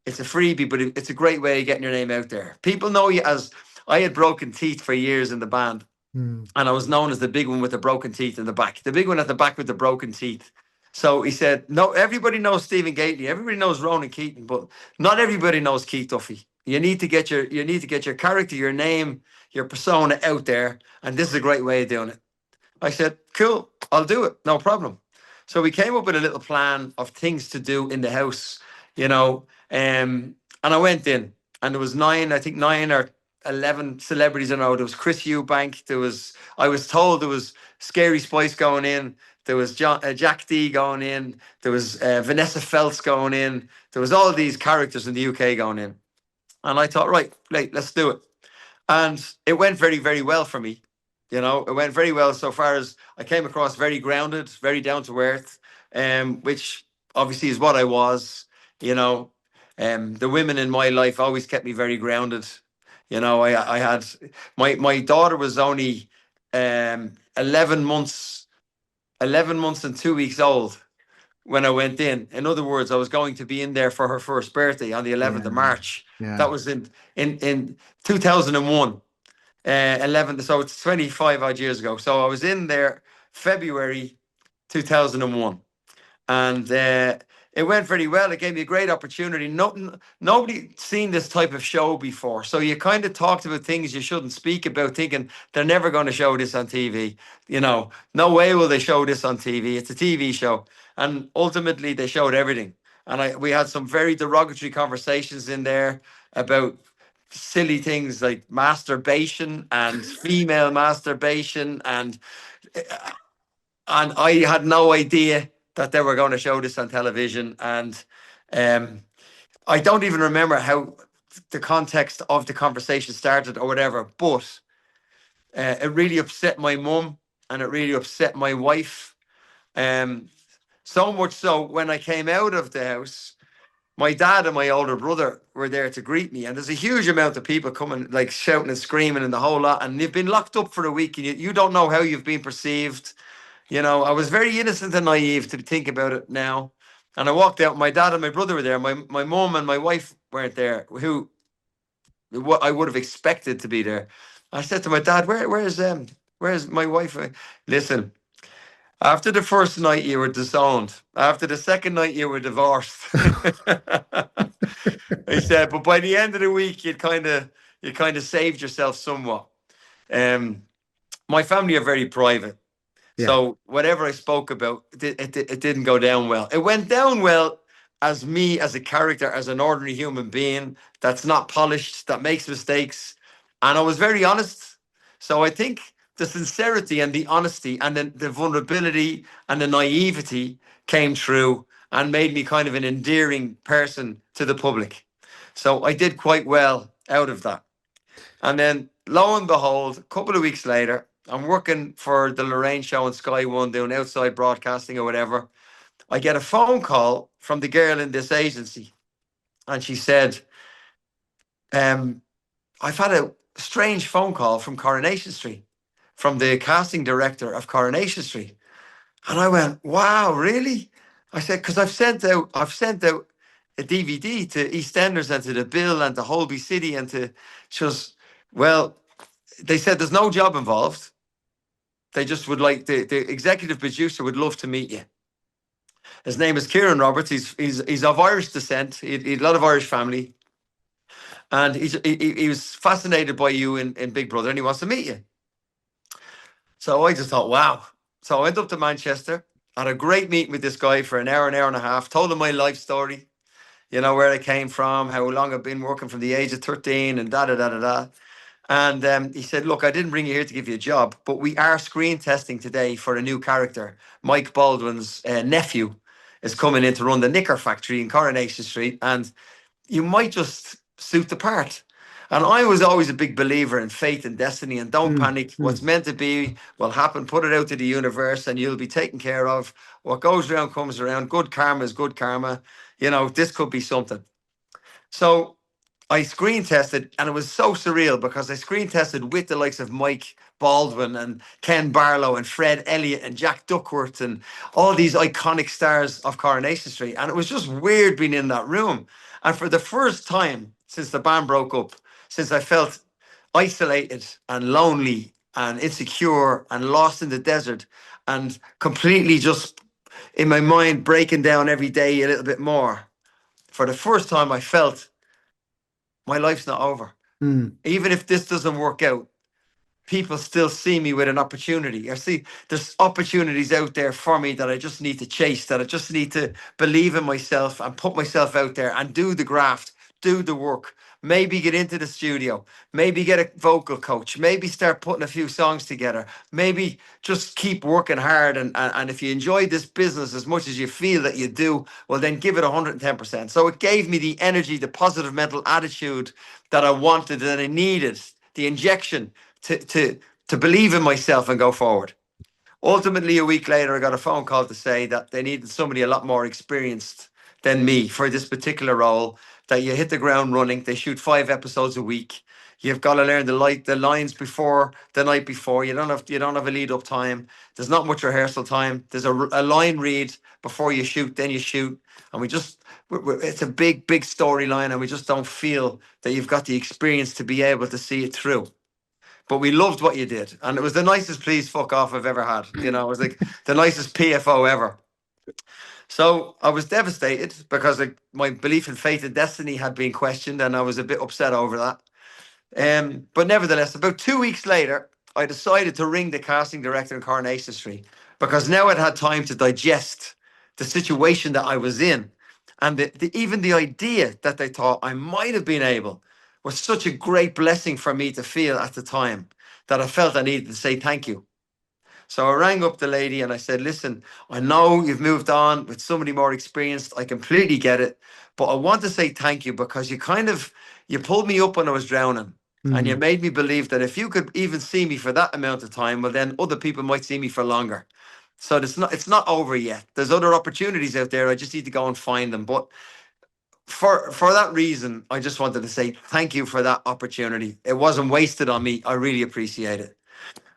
it's a freebie, but it's a great way of getting your name out there. People know you as, I had broken teeth for years in the band, Mm. and I was known as the big one with the broken teeth in the back, the big one at the back with the broken teeth. So he said, no, everybody knows Stephen Gately, everybody knows Ronan Keaton, but not everybody knows Keith Duffy. You need to get your character, your name, your persona out there, and this is a great way of doing it. I said, cool, I'll do it, no problem. So we came up with a little plan of things to do in the house, you know, and I went in, and there was I think 9 or 11 celebrities. I know there was Chris Eubank. I was told there was Scary Spice going in. There was Jack D going in. There was Vanessa Feltz going in. There was all these characters in the UK going in. And I thought, right, let's do it. And it went very, very well for me. You know, it went very well so far as I came across very grounded, very down to earth, which obviously is what I was. You know, the women in my life always kept me very grounded. You know, I had my daughter was only 11 months, 11 months and 2 weeks old when I went in. In other words, I was going to be in there for her first birthday on the 11th of Yeah. March. Yeah. That was in 2001. 11, so it's 25 odd years ago. So I was in there February 2001, and it went very well. It gave me a great opportunity. Nobody seen this type of show before, so you kind of talked about things you shouldn't speak about, thinking they're never going to show this on TV. You know, no way will they show this on TV. It's a TV show, and ultimately they showed everything. And we had some very derogatory conversations in there about silly things like masturbation and female masturbation, and I had no idea that they were going to show this on television. And I don't even remember how the context of the conversation started or whatever, but it really upset my mum, and it really upset my wife. So much so, when I came out of the house, my dad and my older brother were there to greet me, and there's a huge amount of people coming, like shouting and screaming and the whole lot, and they've been locked up for a week, and you don't know how you've been perceived. You know, I was very innocent and naive to think about it now. And I walked out. My dad and my brother were there. My mum and my wife weren't there, who what I would have expected to be there. I said to my dad, where's my wife? Listen, after the first night you were disowned. After the second night you were divorced. He said, but by the end of the week you kind of saved yourself somewhat. Um, my family are very private. Yeah. So whatever I spoke about, it didn't go down well. It went down well as me, as a character, as an ordinary human being that's not polished, that makes mistakes. And I was very honest. So I think the sincerity and the honesty and the vulnerability and the naivety came through and made me kind of an endearing person to the public. So I did quite well out of that. And then lo and behold, a couple of weeks later, I'm working for the Lorraine show on Sky One, doing outside broadcasting or whatever. I get a phone call from the girl in this agency, and she said, I've had a strange phone call from Coronation Street, from the casting director of Coronation Street. And I went, wow, really? I said, because I've sent out a DVD to EastEnders and to the Bill and to Holby City and to just, well, they said there's no job involved. They just would like the executive producer would love to meet you. His name is Kieran Roberts. He's of Irish descent. He had a lot of Irish family, and he was fascinated by you in Big Brother, and he wants to meet you. So I just thought, wow. So I went up to Manchester, had a great meeting with this guy for an hour and a half. Told him my life story, you know, where I came from, how long I've been working from the age of 13, and da da da da da. And he said, look, I didn't bring you here to give you a job, but we are screen testing today for a new character. Mike Baldwin's nephew is coming in to run the Knicker factory in Coronation Street, and you might just suit the part. And I was always a big believer in faith and destiny, and don't Mm. panic. What's Mm. meant to be will happen. Put it out to the universe and you'll be taken care of. What goes around comes around. Good karma is good karma. You know, this could be something. So I screen tested, and it was so surreal because I screen tested with the likes of Mike Baldwin and Ken Barlow and Fred Elliott and Jack Duckworth and all these iconic stars of Coronation Street. And it was just weird being in that room. And for the first time since the band broke up, since I felt isolated and lonely and insecure and lost in the desert and completely just in my mind breaking down every day a little bit more, for the first time I felt my life's not over. Even if this doesn't work out, people still see me with an opportunity. I see there's opportunities out there for me that I just need to chase, that I just need to believe in myself and put myself out there and do the graft, do the work, maybe get into the studio, maybe get a vocal coach, maybe start putting a few songs together, maybe just keep working hard. And if you enjoy this business as much as you feel that you do, well, then give it 110%. So it gave me the energy, the positive mental attitude that I wanted and I needed, the injection to believe in myself and go forward. Ultimately, a week later, I got a phone call to say that they needed somebody a lot more experienced than me for this particular role, that you hit the ground running. They shoot 5 episodes a week. You've got to learn the lines before the night before. You don't have a lead up time. There's not much rehearsal time. There's a line read before you shoot, then you shoot. And it's a big storyline, and we just don't feel that you've got the experience to be able to see it through. But we loved what you did. And it was the nicest please fuck off I've ever had. It was like the nicest PFO ever. So I was devastated because my belief in fate and destiny had been questioned, and I was a bit upset over that. But nevertheless, about 2 weeks later, I decided to ring the casting director in Coronation Street, because now I'd had time to digest the situation that I was in. And even the idea that they thought I might have been able was such a great blessing for me to feel at the time, that I felt I needed to say thank you. So I rang up the lady and I said, listen, I know you've moved on with somebody more experienced. I completely get it. But I want to say thank you, because you pulled me up when I was drowning. And you made me believe that if you could even see me for that amount of time, well, then other people might see me for longer. So it's not over yet. There's other opportunities out there. I just need to go and find them. But for that reason, I just wanted to say thank you for that opportunity. It wasn't wasted on me. I really appreciate it.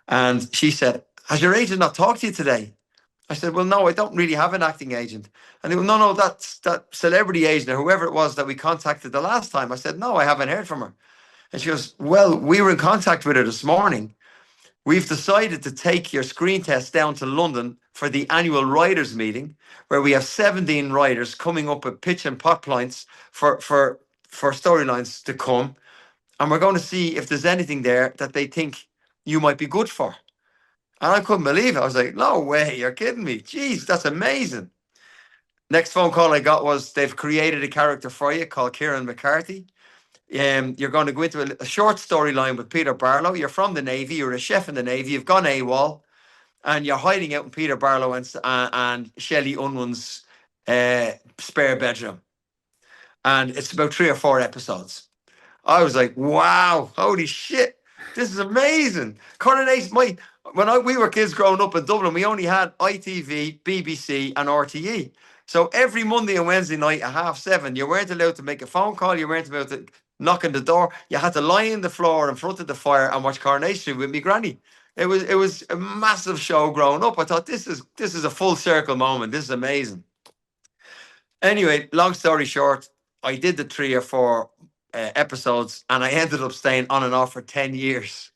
And she said, has your agent not talked to you today? I said, well, no, I don't really have an acting agent. And they went, no, that's that celebrity agent or whoever it was that we contacted the last time. I said, no, I haven't heard from her. And she goes, well, we were in contact with her this morning. We've decided to take your screen test down to London for the annual writers meeting, where we have 17 writers coming up with pitch and plot points for storylines to come. And we're going to see if there's anything there that they think you might be good for. And I couldn't believe it. I was like, no way, you're kidding me. Jeez, that's amazing. Next phone call I got was, they've created a character for you called Kieran McCarthy. You're going to go into a short storyline with Peter Barlow. You're from the Navy. You're a chef in the Navy. You've gone AWOL. And you're hiding out in Peter Barlow and Shelley Unwin's spare bedroom. And it's about 3 or 4 episodes. I was like, wow, holy shit. This is amazing. Coronation, we were kids growing up in Dublin, we only had ITV, BBC and RTE. So every Monday and Wednesday night at 7:30, you weren't allowed to make a phone call. You weren't allowed to knock on the door. You had to lie on the floor in front of the fire and watch Coronation Street with me granny. It was a massive show growing up. I thought, this is a full circle moment. This is amazing. Anyway, long story short, I did the 3 or 4 episodes, and I ended up staying on and off for 10 years.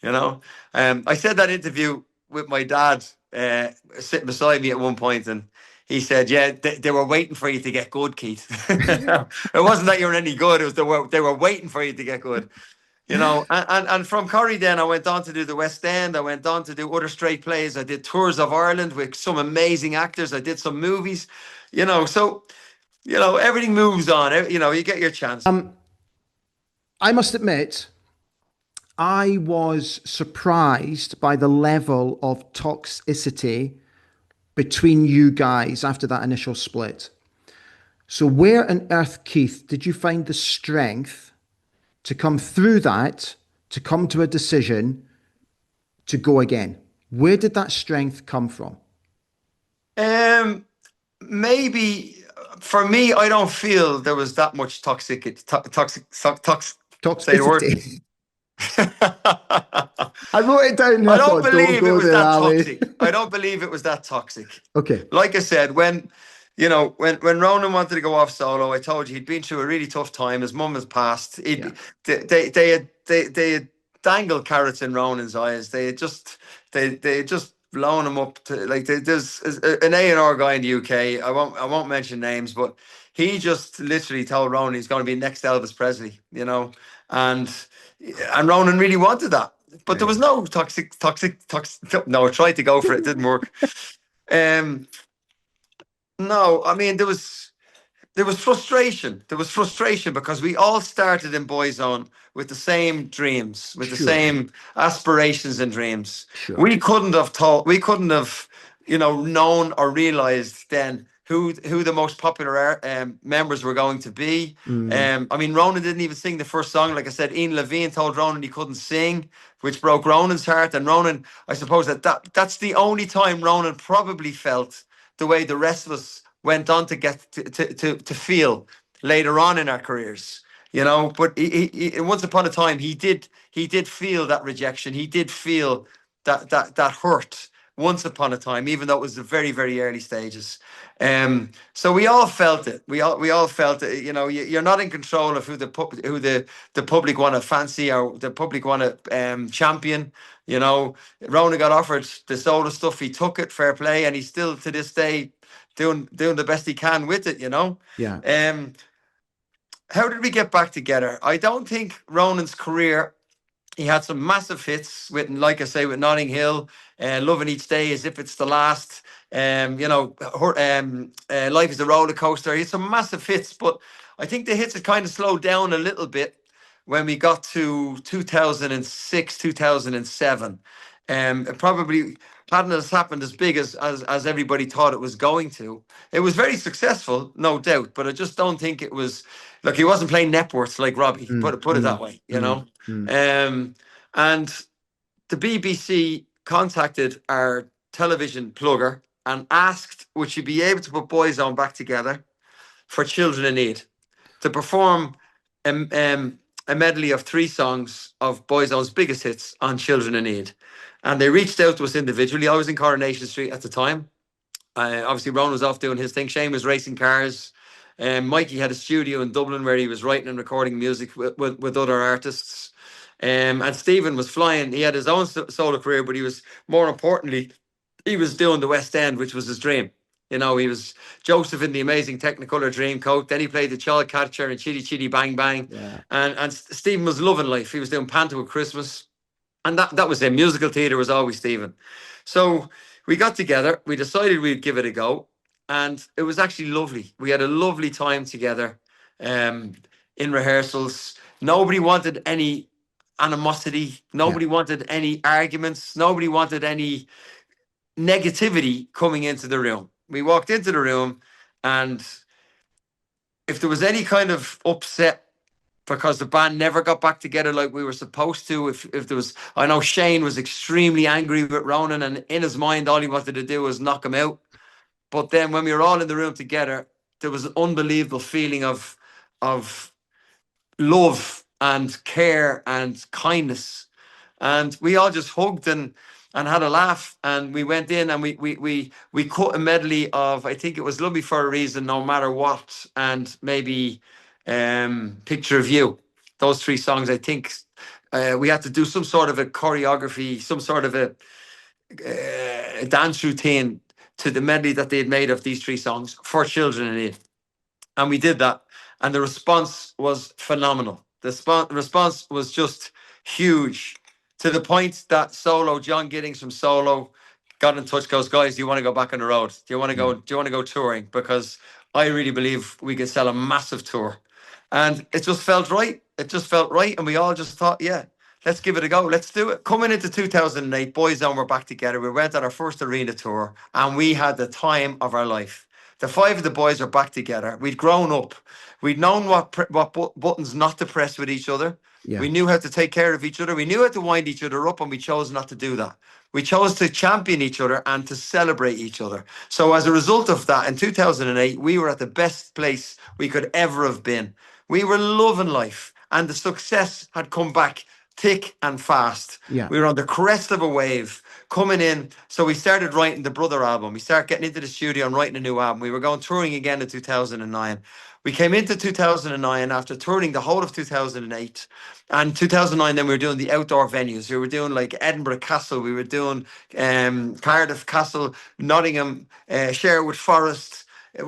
I said that interview with my dad sitting beside me at one point, and he said, yeah, they were waiting for you to get good, Keith. It wasn't that you were any good. It was they were waiting for you to get good. And from Corrie, then I went on to do the West End. I went on to do other straight plays. I did tours of Ireland with some amazing actors. I did some movies, so, everything moves on. You get your chance. I must admit, I was surprised by the level of toxicity between you guys after that initial split. So where on earth, Keith, did you find the strength to come through that, to come to a decision to go again? Where did that strength come from? Maybe for me, I don't feel there was that much toxicity. Say the word. Toxicity. I wrote it down and I I don't thought, don't believe it go was there, that Ali. toxic. I don't believe it was that toxic. Okay. Like I said, when Ronan wanted to go off solo, I told you he'd been through a really tough time. His mum has passed. Yeah. They had dangled carrots in Ronan's eyes. They had just blown him up to like there's an A&R guy in the UK. I won't mention names, but he just literally told Ronan he's going to be next Elvis Presley, and Ronan really wanted that. But there Yeah. was no toxic. No, I tried to go for it, didn't work. Um, no, I mean there was frustration. There was frustration because we all started in Boyzone with the same dreams, with the Sure. same aspirations and dreams. Sure. We couldn't have known or realized then who the most popular members were going to be. Mm. I mean, Ronan didn't even sing the first song. Like I said, Ian Levine told Ronan he couldn't sing, which broke Ronan's heart. And Ronan, I suppose that's the only time Ronan probably felt the way the rest of us went on to get to feel later on in our careers. But once upon a time he did feel that rejection. He did feel that hurt once upon a time, even though it was the very, very early stages. So we all felt it. We all felt it. You're not in control of who the public want to fancy or the public want to champion. Rona got offered the soda stuff. He took it, fair play, and he's still to this day doing the best he can with it. Yeah. How did we get back together? I don't think Ronan's career. He had some massive hits with, like I say, with Notting Hill, Loving Each Day as if it's the last. Life is a roller coaster. He had some massive hits, but I think the hits had kind of slowed down a little bit when we got to 2006, 2007. It probably hadn't as happened as big as everybody thought it was going to. It was very successful, no doubt, but I just don't think it was. Look, he wasn't playing Networks like Robbie. Mm. Put it that Mm. way, Mm. Mm. And the BBC contacted our television plugger and asked, would she be able to put Boyzone back together for Children in Need to perform a medley of 3 songs of Boyzone's biggest hits on Children in Need. And they reached out to us individually. I was in Coronation Street at the time. Obviously, Ron was off doing his thing. Shane was racing cars. Mikey had a studio in Dublin where he was writing and recording music with other artists. And Stephen was flying. He had his own solo career, but he was, more importantly, he was doing the West End, which was his dream. He was Joseph in the Amazing Technicolor Dreamcoat. Then he played the Child Catcher and Chitty Chitty Bang Bang. Yeah. And Stephen was loving life. He was doing Panto at Christmas. And that was him. Musical theatre was always Stephen. So we got together. We decided we'd give it a go. And it was actually lovely. We had a lovely time together in rehearsals. Nobody wanted any animosity. Nobody wanted any arguments. Nobody wanted any negativity coming into the room. We walked into the room, and if there was any kind of upset because the band never got back together like we were supposed to, if there was, I know Shane was extremely angry with Ronan, and in his mind all he wanted to do was knock him out. But then when we were all in the room together, there was an unbelievable feeling of love and care and kindness, and we all just hugged and had a laugh, and we went in and we cut a medley of, I think it was Love Me for a Reason, No Matter What, and maybe Picture of You. Those 3 songs, I think we had to do some sort of a choreography, some sort of a dance routine to the medley that they had made of these 3 songs for Children in Need. And we did that, and the response was phenomenal. The response was just huge, to the point that John Giddings from Solo got in touch, goes, guys, do you want to go back on the road? Do you want to go touring? Because I really believe we could sell a massive tour. And it just felt right. It just felt right. And we all just thought, yeah, let's give it a go. Let's do it. Coming into 2008, Boyzone were back together. We went on our first arena tour, and we had the time of our life. The 5 of the boys are back together. We'd grown up. We'd known what buttons not to press with each other. Yeah. We knew how to take care of each other. We knew how to wind each other up, and we chose not to do that. We chose to champion each other and to celebrate each other. So as a result of that, in 2008, we were at the best place we could ever have been. We were loving life, and the success had come back thick and fast. Yeah. We were on the crest of a wave coming in. So we started writing the Brother album. We started getting into the studio and writing a new album. We were going touring again in 2009. We came into 2009 after touring the whole of 2008. And 2009, then we were doing the outdoor venues. We were doing like Edinburgh Castle. We were doing Cardiff Castle, Nottingham, Sherwood Forest,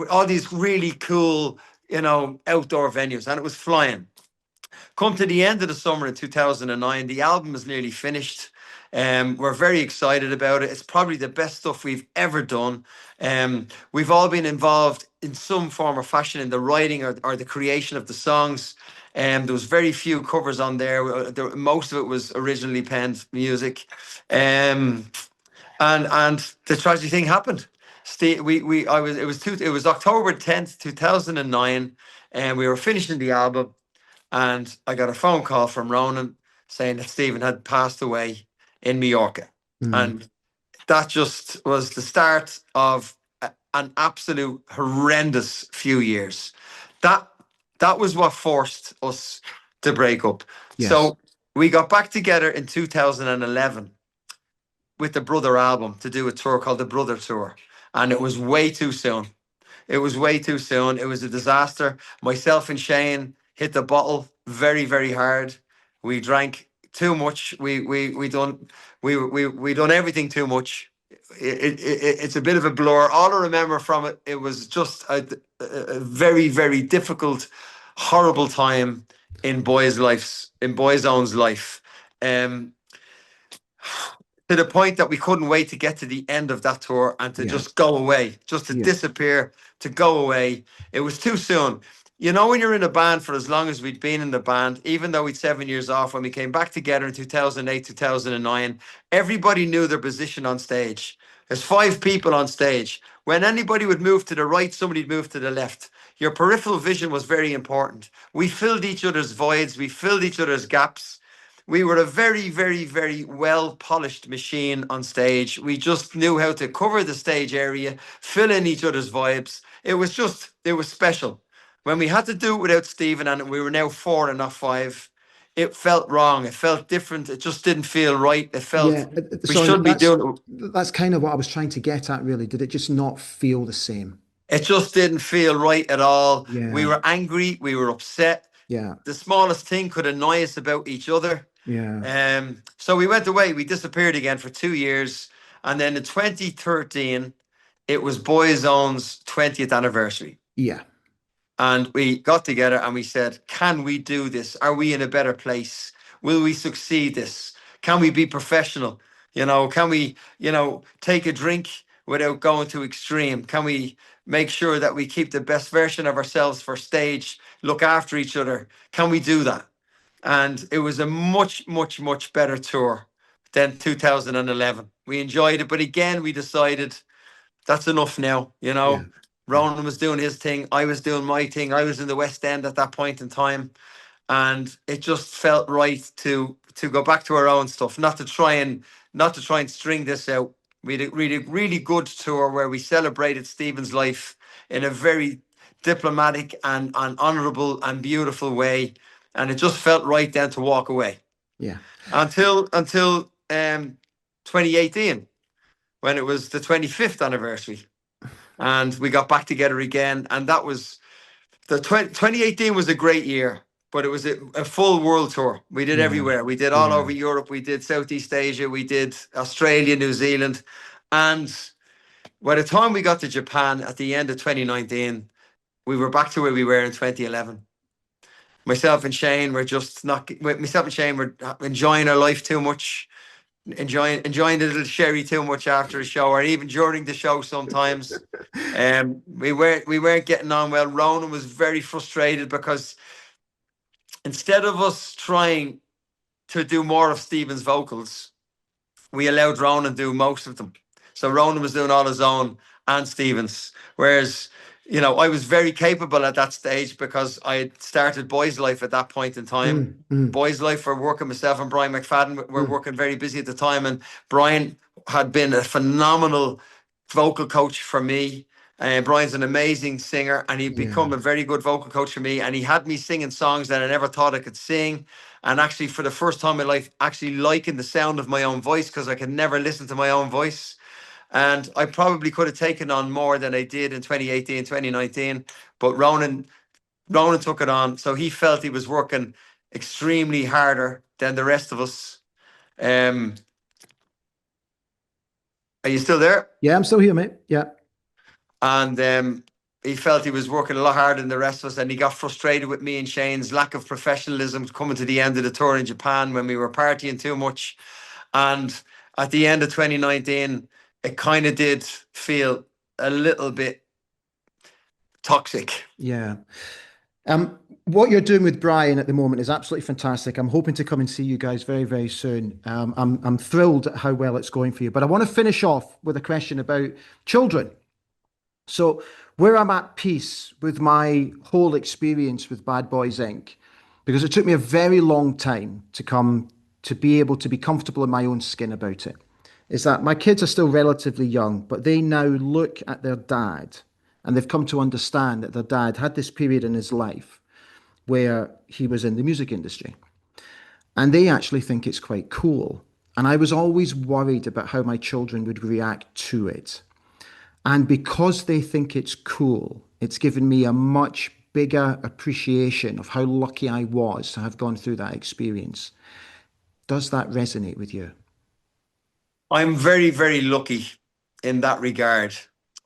all these really cool, outdoor venues. And it was flying. Come to the end of the summer in 2009, the album is nearly finished. We're very excited about it. It's probably the best stuff we've ever done. We've all been involved in some form or fashion in the writing or the creation of the songs. There was very few covers on there. Most of it was originally penned music. And the tragic thing happened. It was October 10th, 2009, and we were finishing the album. And I got a phone call from Ronan saying that Stephen had passed away in Mallorca. And that just was the start of an absolute horrendous few years. That was what forced us to break up. Yes. So we got back together in 2011 with the Brother album to do a tour called the Brother Tour. And it was way too soon. It was way too soon. It was a disaster. Myself and Shane hit the bottle very, very hard. We drank too much. We done everything too much. It's a bit of a blur. All I remember from it, it was just a very, very difficult, horrible time in Boyzone's life. To the point that we couldn't wait to get to the end of that tour and to just go away, just to disappear, to go away. It was too soon. When you're in a band for as long as we'd been in the band, even though we'd 7 years off, when we came back together in 2008, 2009, everybody knew their position on stage. There's 5 people on stage. When anybody would move to the right, somebody'd move to the left. Your peripheral vision was very important. We filled each other's voids. We filled each other's gaps. We were a very, very, very well-polished machine on stage. We just knew how to cover the stage area, fill in each other's vibes. It was special. When we had to do it without Stephen, and we were now 4 and not 5, it felt wrong. It felt different. It just didn't feel right. It felt we should be doing it. That's kind of what I was trying to get at, really. Did it just not feel the same? It just didn't feel right at all. Yeah. We were angry. We were upset. Yeah. The smallest thing could annoy us about each other. Yeah. So we went away. We disappeared again for 2 years. And then in 2013, it was Boyzone's 20th anniversary. Yeah. And we got together and we said, can we do this? Are we in a better place? Will we succeed this? Can we be professional? Can we, take a drink without going too extreme? Can we make sure that we keep the best version of ourselves for stage, look after each other? Can we do that? And it was a much, much, much better tour than 2011. We enjoyed it. But again, we decided that's enough now. Yeah. Ronan was doing his thing. I was doing my thing. I was in the West End at that point in time. And it just felt right to go back to our own stuff, not to try and string this out. We had a really good tour where we celebrated Stephen's life in a very diplomatic and honourable and beautiful way. And it just felt right then to walk away. Yeah. Until 2018, when it was the 25th anniversary. And we got back together again. And that was 2018 was a great year, but it was a full world tour. We did everywhere. We did all over Europe. We did Southeast Asia. We did Australia, New Zealand. And by the time we got to Japan at the end of 2019, we were back to where we were in 2011. Myself and Shane were enjoying our life too much, enjoying a little sherry too much after a show, or even during the show sometimes. We weren't getting on well. Ronan was very frustrated because instead of us trying to do more of Stephen's vocals, we allowed Ronan do most of them. So Ronan was doing all his own and Stephen's, whereas I was very capable at that stage because I had started Boys Life at that point in time. Boys Life were working, myself and Brian McFadden were working very busy at the time. And Brian had been a phenomenal vocal coach for me. Brian's an amazing singer, and he'd Yeah. become a very good vocal coach for me. And he had me singing songs that I never thought I could sing. And actually, for the first time in life, actually liking the sound of my own voice, because I could never listen to my own voice. And I probably could have taken on more than I did in 2018, 2019. But Ronan took it on. So he felt he was working extremely harder than the rest of us. Are you still there? Yeah, I'm still here, mate. Yeah. And he felt he was working a lot harder than the rest of us, and he got frustrated with me and Shane's lack of professionalism coming to the end of the tour in Japan when we were partying too much. And at the end of 2019, it kind of did feel a little bit toxic. Yeah. What you're doing with Brian at the moment is absolutely fantastic. I'm hoping to come and see you guys very, very soon. I'm thrilled at how well it's going for you. But I want to finish off with a question about children. So, where I'm at peace with my whole experience with Bad Boys Inc., because it took me a very long time to come to be able to be comfortable in my own skin about it, is that my kids are still relatively young, but they now look at their dad and they've come to understand that their dad had this period in his life where he was in the music industry. And they actually think it's quite cool. And I was always worried about how my children would react to it. And because they think it's cool, it's given me a much bigger appreciation of how lucky I was to have gone through that experience. Does that resonate with you? I'm very, very lucky in that regard.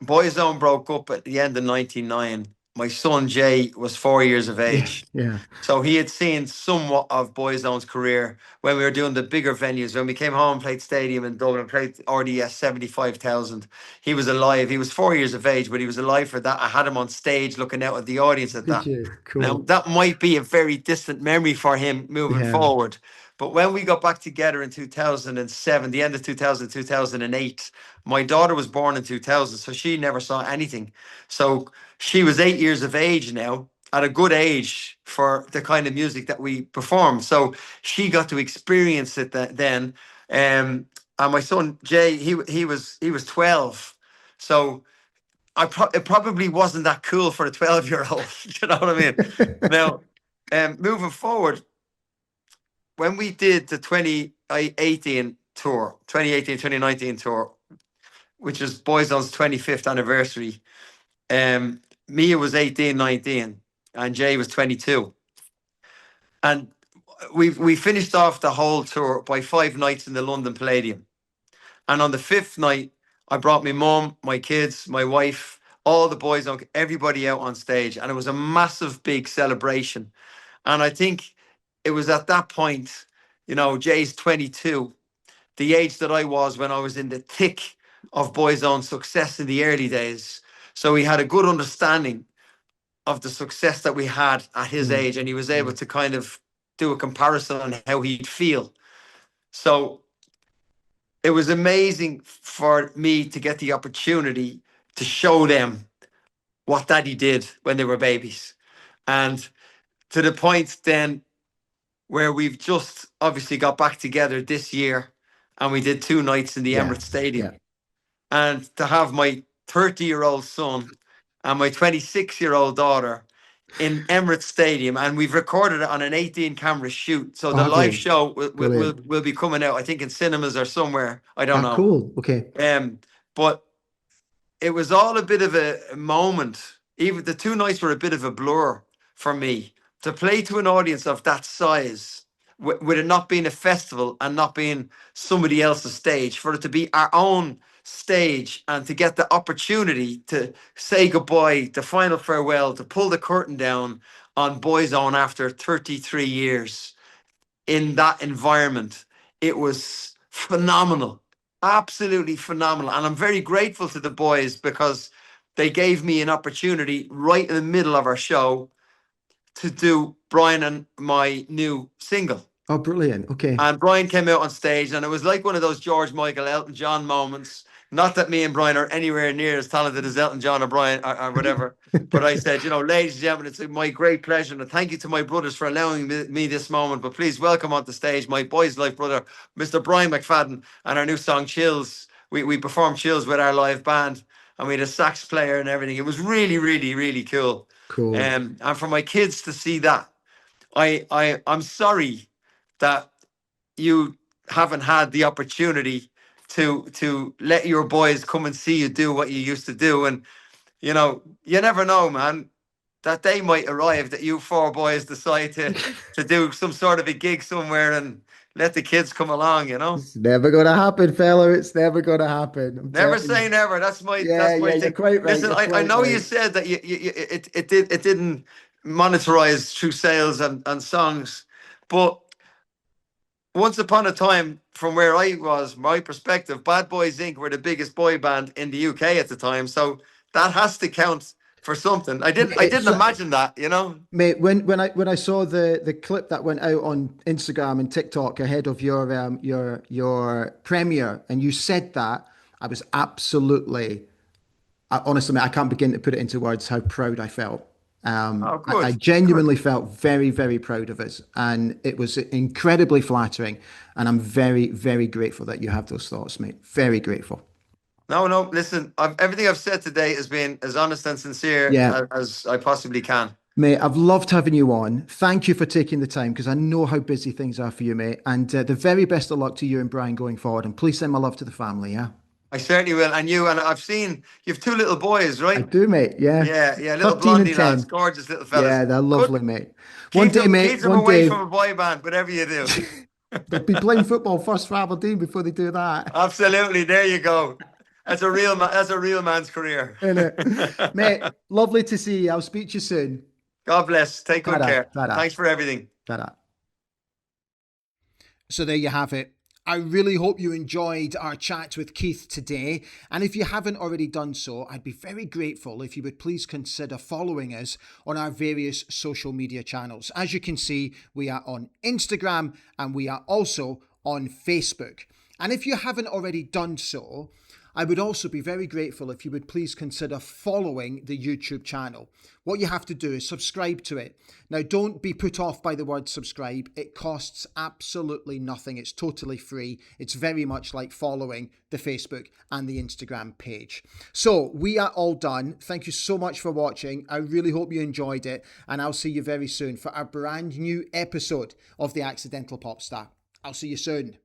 Boyzone broke up at the end of 99. My son Jay was 4 years of Yeah, age. yeah. So he had seen somewhat of Boyzone's career when we were doing the bigger venues. When we came home and played Stadium in Dublin, played RDS 75,000. He was alive. He was 4 years of age, but he was alive for that. I had him on stage looking out at the audience at Did that. you? Now, Cool. that might be a very distant memory for him moving Yeah. forward. But when we got back together in 2007, the end of 2000, 2008, my daughter was born in 2000, so she never saw anything. So she was 8 years of age now, at a good age for the kind of music that we performed. So she got to experience it then. And my son Jay, he was 12. So it probably wasn't that cool for a 12-year-old. You know what I mean? Now, moving forward, when we did the 2018 tour, 2018, 2019 tour, which was Boyzone's 25th anniversary, Mia was 18, 19, and Jay was 22. And we finished off the whole tour by 5 nights in the London Palladium. And on the fifth night, I brought my mum, my kids, my wife, all the boys, everybody out on stage. And it was a massive, big celebration. And I think it was at that point, Jay's 22, the age that I was when I was in the thick of Boyzone success in the early days. So he had a good understanding of the success that we had at his Mm, age, and he was able yeah. to kind of do a comparison on how he'd feel. So it was amazing for me to get the opportunity to show them what daddy did when they were babies. And to the point then where we've just obviously got back together this year and we did 2 nights in the Yeah. Emirates Stadium. Yeah. And to have my 30-year-old son and my 26-year-old daughter in Emirates Stadium, and we've recorded it on an 18 camera shoot. So Oh, the have live you? show will, will, will, Brilliant. will be coming out, I think, in cinemas or somewhere. I don't Ah, know. cool. Okay. But it was all a bit of a moment. Even the 2 nights were a bit of a blur for me to play to an audience of that size, with it not being a festival and not being somebody else's stage, for it to be our own stage and to get the opportunity to say goodbye, the final farewell, to pull the curtain down on Boyzone after 33 years in that environment. It was phenomenal, absolutely phenomenal. And I'm very grateful to the boys because they gave me an opportunity right in the middle of our show to do Brian and my new single. Oh, brilliant. Okay. And Brian came out on stage, and it was like one of those George Michael, Elton John moments. Not that me and Brian are anywhere near as talented as Elton John or Brian or whatever. But I said, ladies and gentlemen, it's my great pleasure. And thank you to my brothers for allowing me this moment. But please welcome on the stage my boys' life brother, Mr. Brian McFadden, and our new song, Chills. We performed Chills with our live band. and we had a sax player and everything. It was really, really, really cool. Cool. And for my kids to see that, I'm sorry that you haven't had the opportunity to let your boys come and see you do what you used to do. And you never know, man. That day might arrive that you four boys decide to do some sort of a gig somewhere and let the kids come along. It's never going to happen, fella. It's never going to happen. I'm Never telling say you. never. That's my Yeah, you're thing. quite right. Listen, You're I quite know you right. said that it didn't monetize through sales and songs, but once upon a time, from where I was, my perspective, Bad Boys Inc. were the biggest boy band in the UK at the time. So that has to count for something. I Mate, didn't imagine that. mate, when I saw the clip that went out on Instagram and TikTok ahead of your premiere, and you said that, I was absolutely, honestly, mate, I can't begin to put it into words how proud I felt. Oh, I good, good. genuinely felt very, very proud of us, and it was incredibly flattering. And I'm very, very grateful that you have those thoughts, mate. Very grateful. No, no. Listen, everything I've said today has been as honest and sincere Yeah, as I possibly can. mate, I've loved having you on. Thank you for taking the time because I know how busy things are for you, mate. And the very best of luck to you and Brian going forward. And please send my love to the family, yeah? I certainly will. And I've seen you've two little boys, I right? do, mate. Yeah. Yeah, yeah, little 13 and blondie lads, 10. gorgeous little fellas. Yeah, they're Good. lovely, mate. One day, Keep mate, them one away day, from a boy band, whatever you do. they'll be playing football first for Aberdeen before they do that. Absolutely. There you go. That's a real man. That's a real man's career. Innit? Mate, lovely to see you. I'll speak to you soon. God bless. Take good Ta-da, care. ta-da, Thanks for everything. ta-da. So there you have it. I really hope you enjoyed our chat with Keith today. And if you haven't already done so, I'd be very grateful if you would please consider following us on our various social media channels. As you can see, we are on Instagram and we are also on Facebook. And if you haven't already done so, I would also be very grateful if you would please consider following the YouTube channel. What you have to do is subscribe to it. Now, don't be put off by the word subscribe. It costs absolutely nothing. It's totally free. It's very much like following the Facebook and the Instagram page. So we are all done. Thank you so much for watching. I really hope you enjoyed it. And I'll see you very soon for a brand new episode of The Accidental Pop Star. I'll see you soon.